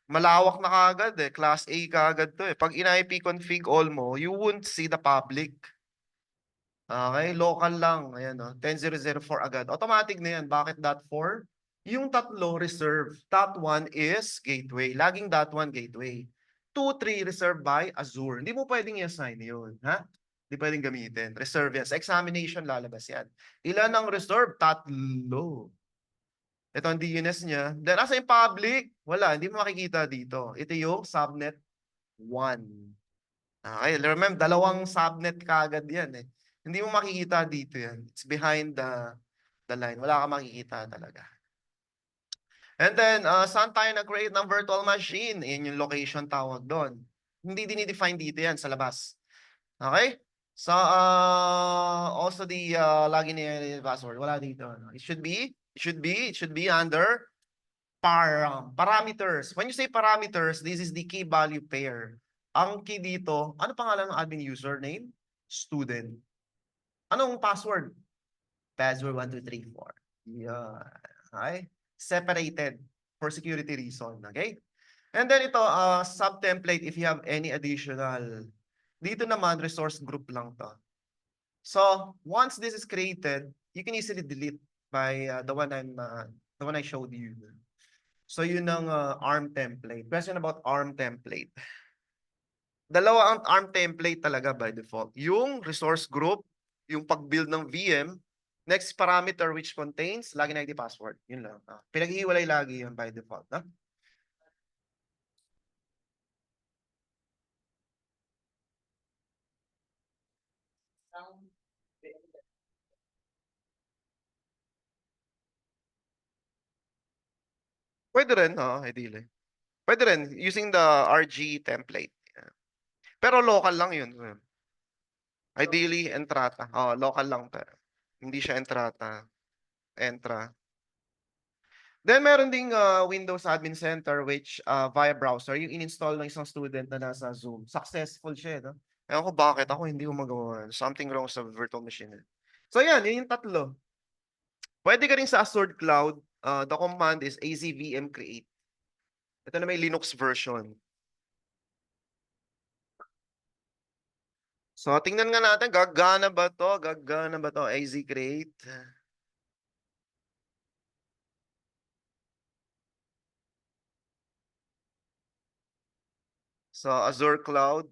A: Malawak na kaagad eh. Class A kaagad to eh. Pag in-IP config all mo, you won't see the public. Okay, local lang. Ayan, no? 10.0.0.4 agad. Automatic na yan. Bakit .4? Yung tatlo reserve. .1 is gateway. Laging .1 gateway. 2, 3 reserved by Azure. Hindi mo pwedeng i-assign yun. Ha? Hindi pwedeng gamitin. Reserve yan. Sa examination, lalabas yan. Ilan ang reserve? Tatlo. Ito ang DNS niya. Then, asa yung public? Wala. Hindi mo makikita dito. Ito yung subnet 1. Okay, remember, dalawang subnet kaagad yan eh. Hindi mo makikita dito yan. It's behind the line. Wala ka makikita talaga. And then, saan tayo nag-create ng virtual machine? Yan yung location tawag doon. Hindi dinidefine dito yan sa labas. Okay? So, also the login and password. Wala dito. No? It should be under parameters. When you say parameters, this is the key value pair. Ang key dito, ano pangalan ng admin username? Student. Anong password? Password 1234. Yeah. Okay? Separated for security reason. Okay? And then ito, sub-template if you have any additional. Dito naman, resource group lang to. So, once this is created, you can easily delete by the one I showed you. So yun ang ARM template. Question about ARM template. Dalawa ang ARM template talaga by default. Yung resource group, yung pag-build ng VM, next parameter which contains login ID password. Yun lang. Pinaghihiwalay lagi yun by default. No?
B: Ang
A: Pwede rin, ideally. Pwede rin, using the RG template. Pero local lang yun. Ideally, Entrata. Local lang. Hindi siya Entrata. Entra. Then meron ding Windows Admin Center which via browser, yung in-install ng isang student na nasa Zoom. Successful siya, no? Ewan ko bakit ako hindi ko magawa. Something wrong sa virtual machine. So yan, yun yung tatlo. Pwede ka rin sa Azure Cloud. The command is azvm create. Ito na may Linux version. So tingnan nga natin, gagana ba to? Gagana ba to? Az create. So Azure Cloud.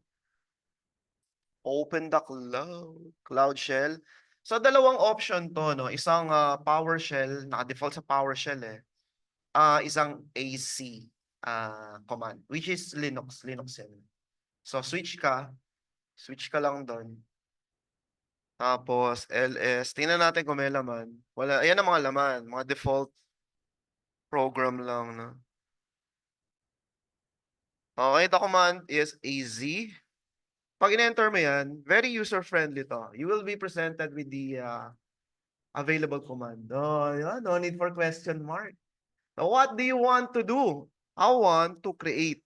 A: Open the cloud. Cloud shell. So dalawang option to, no? Isang PowerShell, naka-default sa PowerShell eh. Isang AC command, which is Linux yan. So switch ka lang doon. Tapos ls, tingnan natin kung may laman. Wala, ayan ang mga laman, mga default program lang, no? Okay, the command is AZ. Pag in-enter mo yan, very user-friendly to. You will be presented with the available command. Oh, yeah, no need for question mark. Now, what do you want to do? I want to create.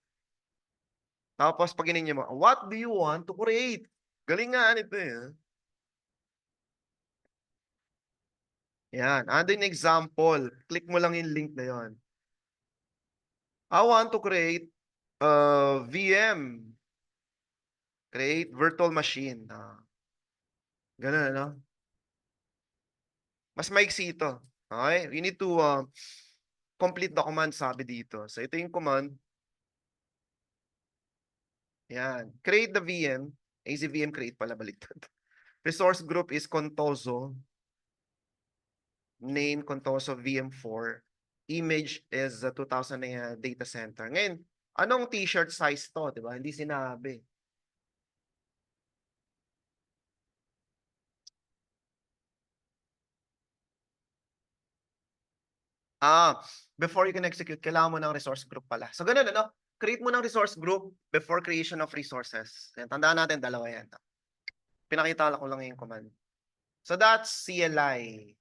A: Tapos pag mo, what do you want to create? Galing nga nito eh. Yan, ando yung example. Click mo lang yung link na yon. I want to create VM. Create virtual machine. Ganun, ano? Mas maiksi ito. Okay? We need to complete the command, sabi dito. So, ito yung command. Yan. Create the VM. AZVM create pala, baliktad. Resource group is Contoso. Name Contoso VM4. Image is 2000 data center. Ngayon, anong t-shirt size to, di ba? Hindi sinabi. Before you can execute, kailangan mo ng resource group pala. So, ganun, ano? Create mo ng resource group before creation of resources. Yan, tandaan natin, dalawa yan. Pinakita ko lang yung command. So, that's CLI.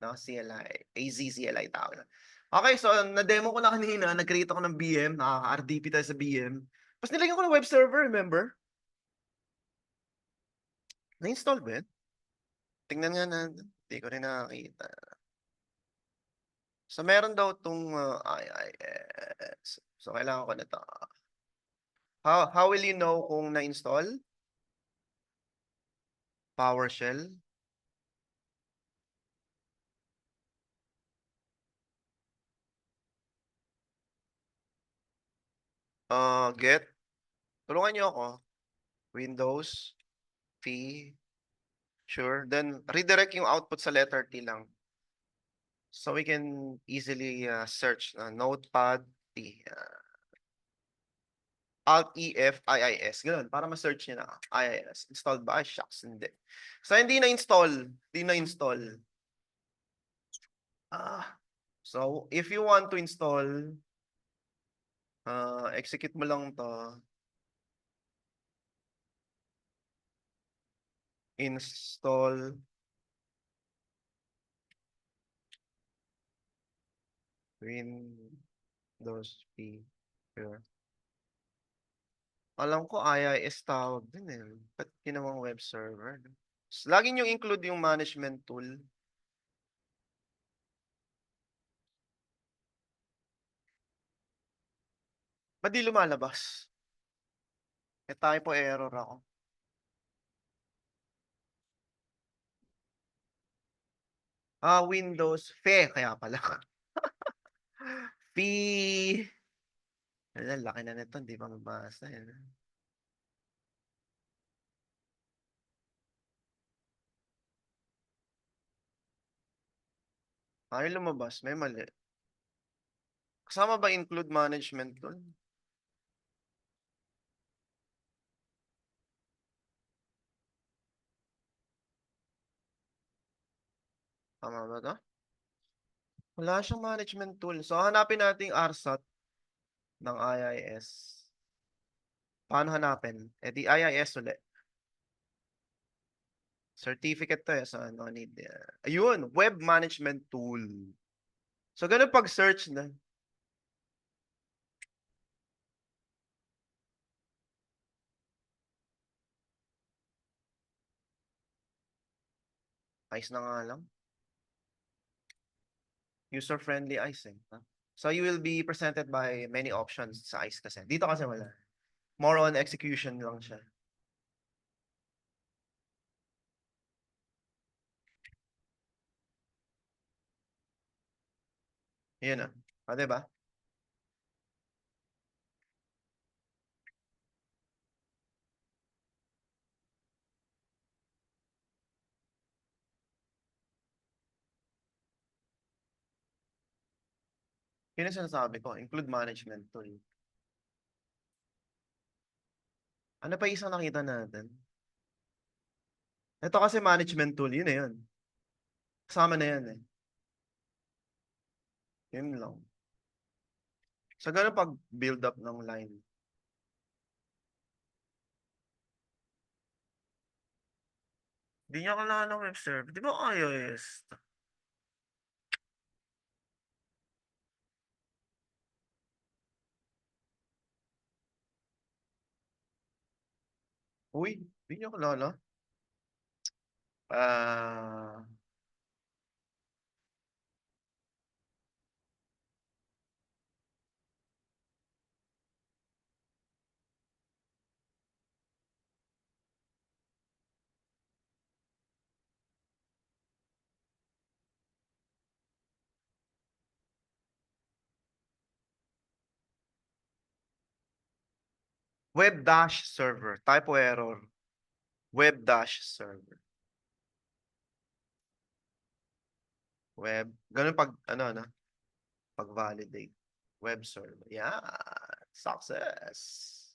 A: No? CLI. AZCLI tawag na. Okay, so, na-demo ko na kanina, nag-create ako ng VM, nakaka-RDP tayo sa VM. Tapos nilagyan ko ng web server, remember? Na-install ba yun? Tingnan nga na, hindi ko rin nakakita. So, meron daw itong IIS. So, kailangan ko na ito. How will you know kung na-install? PowerShell. Get. Tulungan niyo ako. Windows. P. Sure. Then, redirect yung output sa letter T lang. So, we can easily search Notepad T. Alt-EF IIS. Ganun, para ma-search niyo na IIS. Installed ba? Shucks, hindi. So, hindi na-install. Hindi na-install. So, if you want to install, execute mo lang to. Install Windows P. Sure. Alam ko IIS tawag din eh. Ba't ginawang web server? Lagi nyo include yung management tool. Ba't di lumalabas? Tayo po error ako. Windows FE kaya pala. P. Laki na nito, hindi pa mabasa. Ay, lumabas. May mali. Kasama ba include management tool? Tama ba to? Wala siyang management tool. So, hanapin natin yung RSAT ng IIS. Paano hanapin? Di IIS ulit. Certificate to so no need. Ayun, web management tool. So, ganun pag-search na. Ayos na nga lang. User-friendly ICE eh. So, you will be presented by many options sa ICE kasi. Dito kasi wala. More on execution lang siya. Yun ah. Diba? Yun ang sinasabi ko. Include management tool. Ano pa isang nakita natin? Ito kasi management tool. Yun na yun. Kasama na yan eh. Yun lang. So, ganun pag build up ng line. Hindi niya kailangan ng web server. Di ba iOS? Uy, hindi niya kilala. Ah, web dash server. Typo error. Web dash server. Web. Ganun pag, ano, pag validate. Web server. Yeah. Success.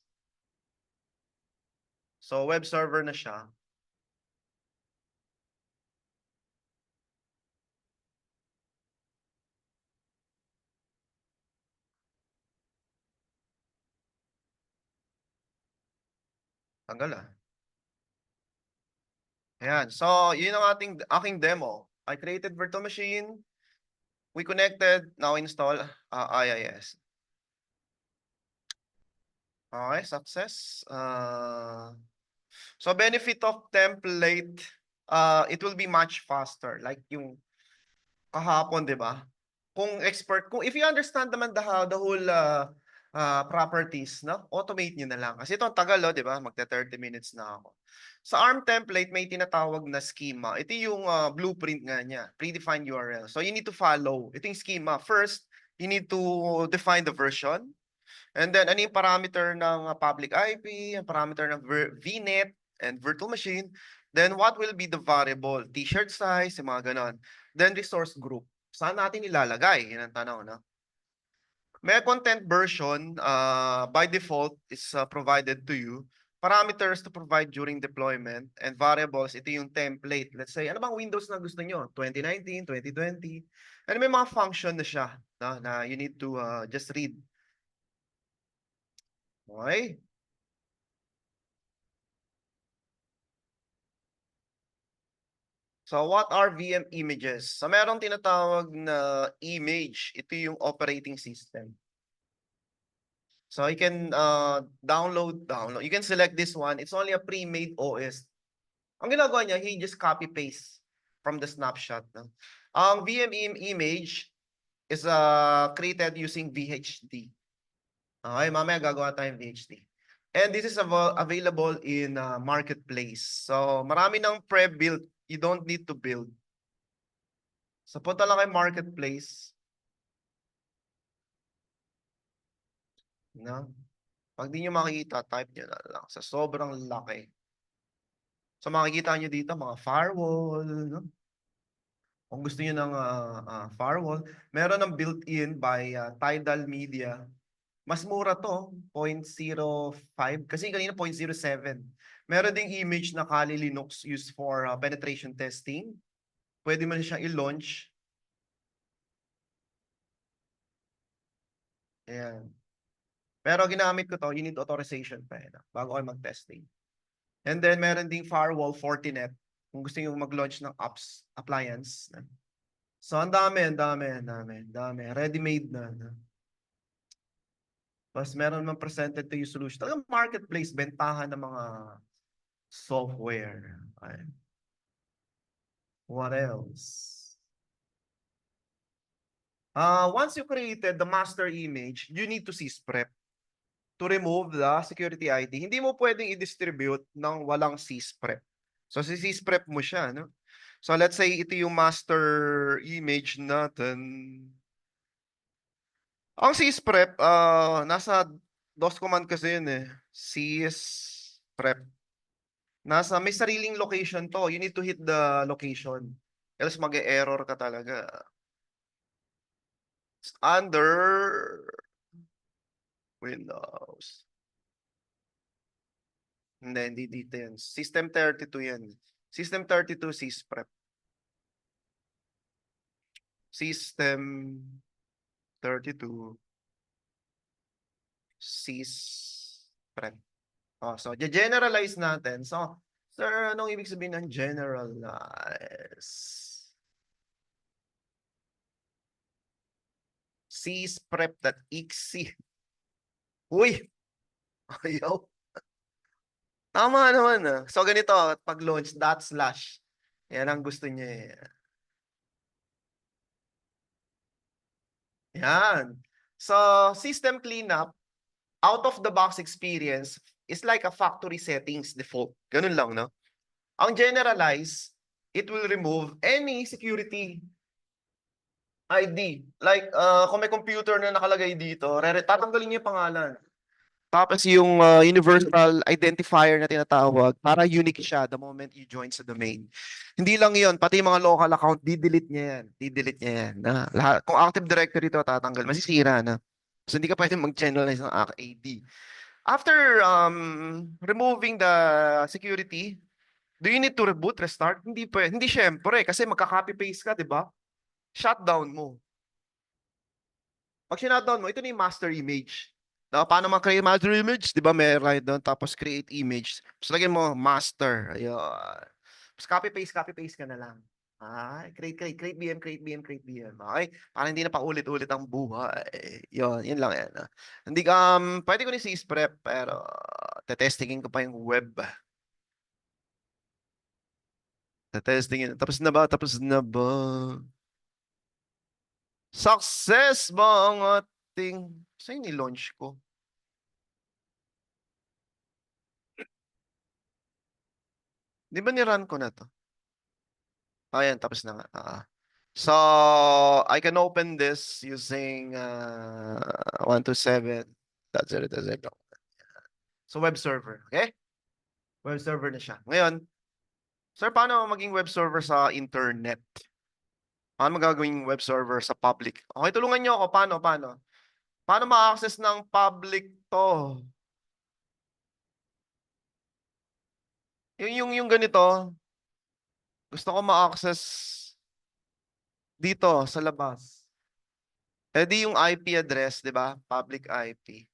A: So, web server na siya. Tanggal ah. Ayan. So, yun ang aking demo. I created virtual machine. We connected. Now install IIS. Okay, success. So benefit of template, it will be much faster. Like yung kahapon, di ba? Kung if you understand naman the whole properties, no? Automate nyo na lang. Kasi ito ang tagal, di ba? Magta 30 minutes na ako. Sa ARM template, may tinatawag na schema. Ito yung blueprint nga niya, predefined URL. So you need to follow. Ito yung schema. First, you need to define the version. And then, ano yung parameter ng public IP, ang parameter ng VNet and virtual machine. Then, what will be the variable? T-shirt size, yung mga ganon. Then, resource group. Saan natin ilalagay? Yan ang tanong, no? May content version, by default, is provided to you. Parameters to provide during deployment and variables, ito yung template. Let's say, ano bang Windows na gusto nyo? 2019, 2020. And may mga function na siya, no? Na you need to just read. Okay? So what are VM images? So merong tinatawag na image. Ito yung operating system. So you can download. You can select this one. It's only a pre-made OS. Ang ginagawa niya, he just copy-paste from the snapshot. No? Ang VM image is created using VHD. Okay, mamaya gagawa tayong VHD. And this is available in Marketplace. So marami ng pre-built. You don't need to build. So punta lang kay Marketplace. No? Pag di nyo makikita, type nyo na lang sa sobrang laki. So makikita nyo dito mga firewall. No? Kung gusto nyo ng firewall, meron ng built-in by Tidal Media. Mas mura to, 0.05. Kasi kanina 0.07. Meron ding image na Kali Linux used for penetration testing. Pwede mo na siyang i-launch. Ayan. Pero ginamit ko to, you need authorization pa bago kayo mag-testing. And then meron ding firewall Fortinet kung gusto niyo mag-launch ng apps, appliance. So ang dami. Ready-made na. Tapos meron naman presented to you solution. Talagang marketplace, bentahan ng mga software. Okay. What else? Once you created the master image, you need to sysprep to remove the security ID. Hindi mo pwedeng i-distribute ng walang sysprep. So sysprep mo siya, no? So let's say ito yung master image natin. Ang sysprep, nasa DOS command kasi yun eh. Sysprep. May sariling location to. You need to hit the location. Else mag-error ka talaga. It's under Windows. Hindi dito yan. System 32 yan. System 32 sysprep. System 32 sysprep. Oh, so generalize natin. So Sir, anong ibig sabihin ng generalize? Sysprep.exe. Uy! Ayaw. Tama naman ah. So ganito, pag launch, dot slash. Yan ang gusto niya eh. Yan. So, system cleanup, out of the box experience is like a factory settings default. Ganun lang, no? Ang generalize, it will remove any security ID. Like, kung may computer na nakalagay dito, tatanggalin niya yung pangalan. Tapos yung universal identifier na tinatawag, para unique siya the moment you join sa domain. Hindi lang yon, pati yung mga local account, di-delete niya yan. Di-delete niya yan. Lahat, kung Active Directory to, tatanggal. Masisira na. So hindi ka pwede mag-generalize ng AD. After removing the security, do you need to reboot, restart? Hindi pwede. Hindi syempre, kasi magka-copy-paste ka, di ba? Shutdown mo. Pag shutdown mo, ito na yung master image. Paano mag-create master image? Di ba may right doon? Tapos create image. Tapos lagyan mo master. Ayun. Tapos copy-paste ka na lang. Create BM, create BM, create BM. Okay? Para hindi na paulit-ulit ang buhay. Yun lang yan. Hindi ka, pwede ko ni sysprep, pero tetestingin ko pa yung web. Tetestingin. Tapos na ba? Tapos na ba? Success ba ang ating... Saan yung ni-launch ko? Di ba ni-run ko na to? Ayan, tapos na nga. So, I can open this using 127.0.0. So, web server. Okay? Web server na siya. Ngayon, sir, paano maging web server sa internet? Paano magagawing web server sa public? Okay, tulungan niyo ako. Paano? Paano ma-access ng public to? Yung ganito, gusto ko ma-access dito sa labas. Eh di yung IP address, di ba? Public IP.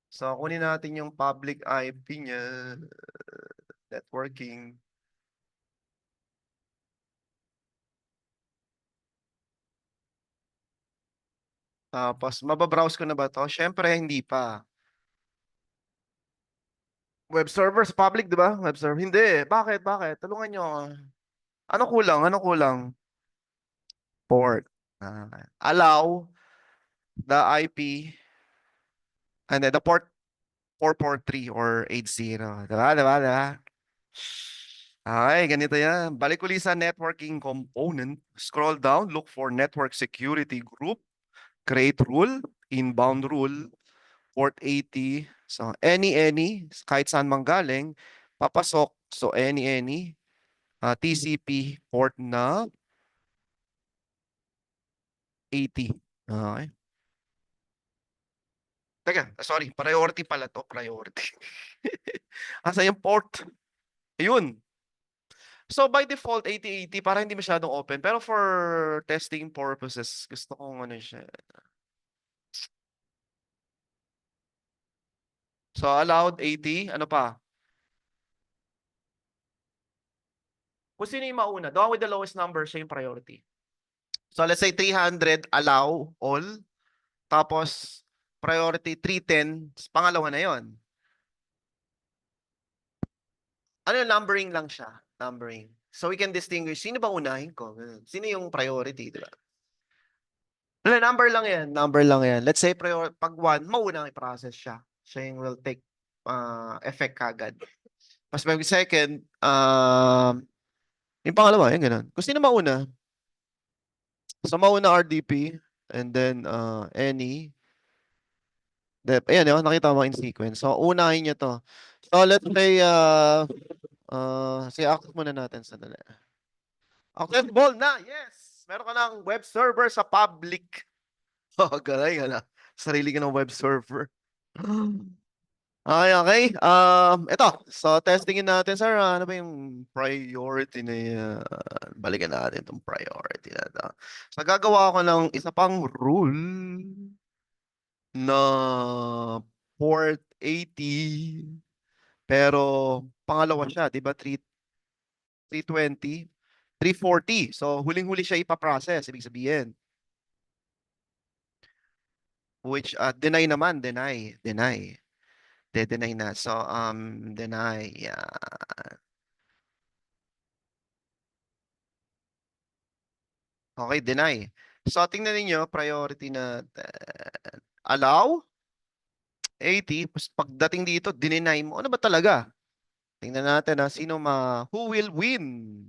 A: So, kunin natin yung public IP niya. Networking. Tapos, mababrowse ko na ba to? Syempre, hindi pa. Web servers, public, di ba? Web server. Hindi. Bakit? Tulungan nyo. Ano kulang? Port. Allow the IP and then the port 443 or 80. Diba? Okay, ganito yan. Balik uli sa networking component. Scroll down, look for network security group. Create rule, inbound rule, port 80. So, any, kahit saan mang galing, papasok. So, any, TCP port na 80. Okay. Teka, sorry, priority pala to, priority. Asa yung port? Ayun. So, by default, 8080 para hindi masyadong open. Pero for testing purposes, gusto kong ano siya. So, allowed 80. Ano pa? Kung sino yung mauna, the one with the lowest number, siya yung priority. So, let's say 300, allow all. Tapos, priority 310, pangalawa na yon. Ano, numbering lang siya. Numbering. So, we can distinguish, sino ba unahin ko? Sino yung priority, di ba? Number lang yan. Number lang yan. Let's say, pag 1, mauna i-process siya. Siya yung will take effect kagad. Mas pag second, yung pangalawa, yung ganun. Kung sino mauna? So, mauna RDP, and then any. Ayan, yun, nakita mo in sequence. So, unahin nyo to. So, let's say, sige, access muna natin. Sandali. Accessible na, yes! Meron ka ng web server sa public. Oh, galing, ano? Sarili ka ng web server. Okay. Ito. So, testingin natin, sir. Ano ba yung priority na yan? Balikan natin itong priority na ito. So, gagawa ko ng isa pang rule na port 80 Pero pangalawa siya, 'di ba? 320, 340. So huling-huli siya ipa-process, ibig sabihin. Which deny naman, deny. De-deny na. So deny. Okay, deny. So tingnan niyo priority na allow 80, tapos pagdating dito, dininay mo. Ano ba talaga? Tingnan natin sino who will win?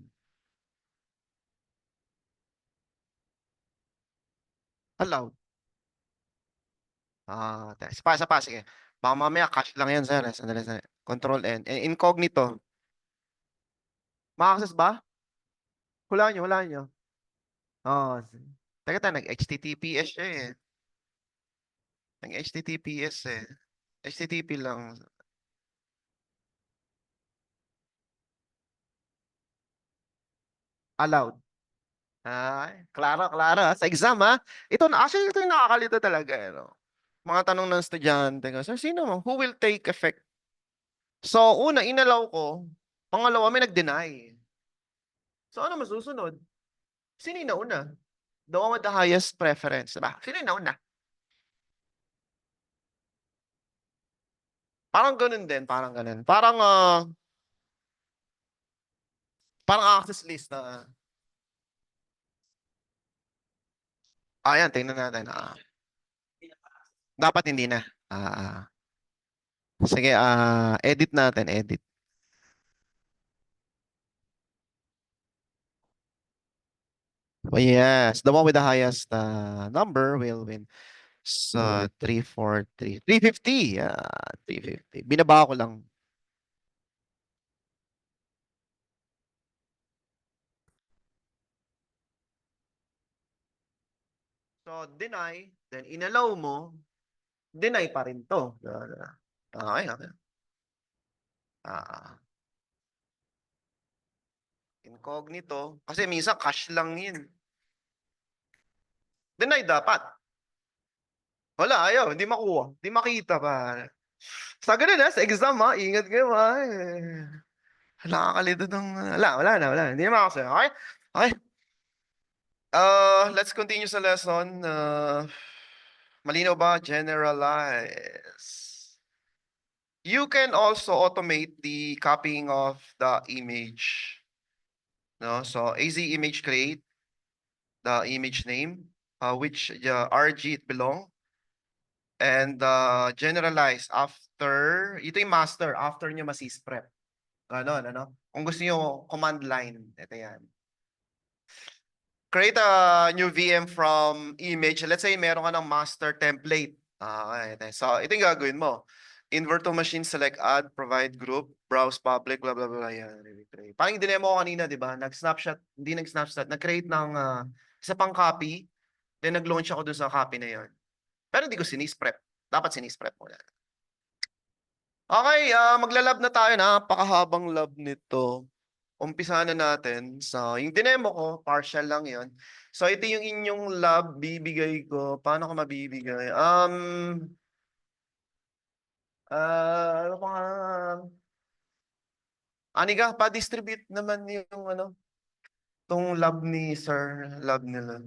A: Allow. Isa pa, sige. Baka mamaya cash lang yan, sir. Sandali. Control N. Incognito. Ma-access ba? Hulaan nyo. Oh, teka, nag-HTTPS siya eh. Nag-HTTPS eh. HTTP lang. Allowed. Klaro. Sa exam actually, ito yung nakakalito talaga. Mga tanong ng estudyante ko, sir, sino mo? Who will take effect? So, una, inalaw ko. Pangalawa, may nag-deny. So, ano masusunod? Sino yung nauna? The one with the highest preference, diba? Sino yung nauna? Parang ganun din, parang ganun. Parang access list na. Ayan, tingnan natin. Dapat hindi na. Sige, edit natin, edit. Oh, yes, the one with the highest number will win. So, 343. 350. 350. Binaba ko lang. So, deny, then inallow mo, deny pa rin to. Okay. Ah, incognito. Kasi minsan cash lang yun. Deny dapat. Wala, ayaw. Hindi makuha. Hindi makita pa. Sa ganun sa exam ingat kayo nakakalito ng, wala. Hindi naman ako sa'yo. Okay? Okay. Let's continue sa lesson. Malinaw ba? Generalize. You can also automate the copying of the image. No? So AZ image create the image name, which RG it belong, and generalize after, ito yung master, after nyo prep. Ano? Kung gusto nyo, command line. Ito yan. Create a new VM from image. Let's say meron ka ng master template. Okay. So, ito yung gagawin mo. Invert to machine, select add, provide group, browse public, blah, blah, blah. Yan. Parang yung dinemo ko kanina, di ba? Nag-snapshot, hindi nag-snapshot. Nag-create ng isa pang copy. Then nag-launch ako dun sa copy na yon. Pero hindi ko sinisprep. Dapat sinisprep mo na. Okay, magla-lab na tayo. Napakahabang lab nito. Umpisa na natin. So, yung dinemo ko, partial lang yon. So, ito yung inyong lab, bibigay ko. Paano ko mabibigay? Ano pa nga? Aniga, pa-distribute naman yung tong lab ni Sir, lab nila.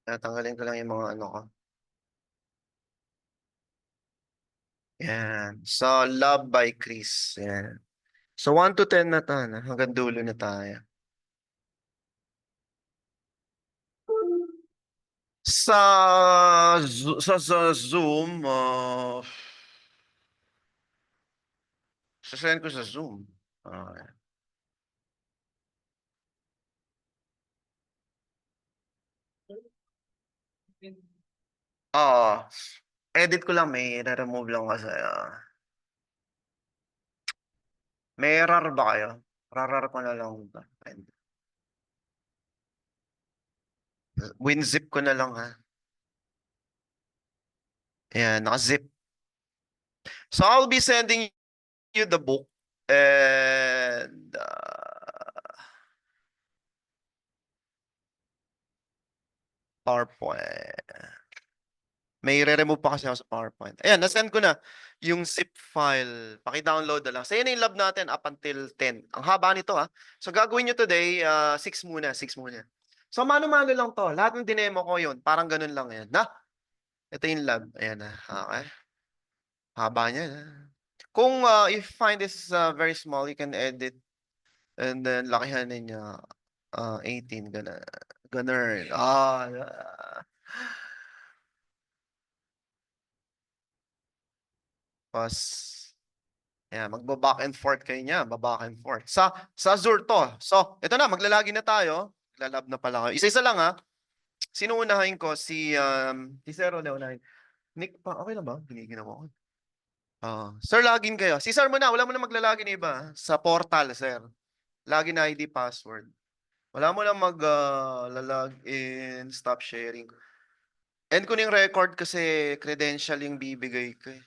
A: Tatanggalin ko lang yung mga ano ko. Yan. So, lab by Chris. Yan. So, 1 to 10 na tayo. Hanggang dulo na tayo. Sa Zoom, sasend ko sa Zoom. Edit ko lang, may remove lang kasi. May RAR ba kayo? RAR ko na lang ba? WinZip ko na lang Ayan, naka-zip. So I'll be sending you the book and PowerPoint. May re-remove pa kasi ako sa PowerPoint. Ayan, nasend ko na yung zip file. Paki-download na lang. So, yan yung lab natin up until 10. Ang haba nito ha. So, gagawin nyo today, 6 muna, 6 muna. So, mano-mano lang to. Lahat ng dinemo ko yun. Parang ganun lang yan. Na, ito yung lab. Ayan na. Okay. Haba niya. Kung if you find this very small, you can edit and then lakihan ninyo 18. Ganun. Tapos, ayan, magba-back and forth kayo niya, back and forth. Sa Azure to. So, ito na, maglalagi na tayo. Lalab na pala kayo. Isa-isa lang ha. Sino unahin ko? Si Sir na unahin. Nick pa, okay lang ba? Binigyan ako. Sir, login kayo. Si Sir muna, wala mo na maglalagin iba. Sa portal, Sir. Login ID, password. Wala mo lang mag-log in, stop sharing. End ko na yung record kasi credential yung bibigay ko eh.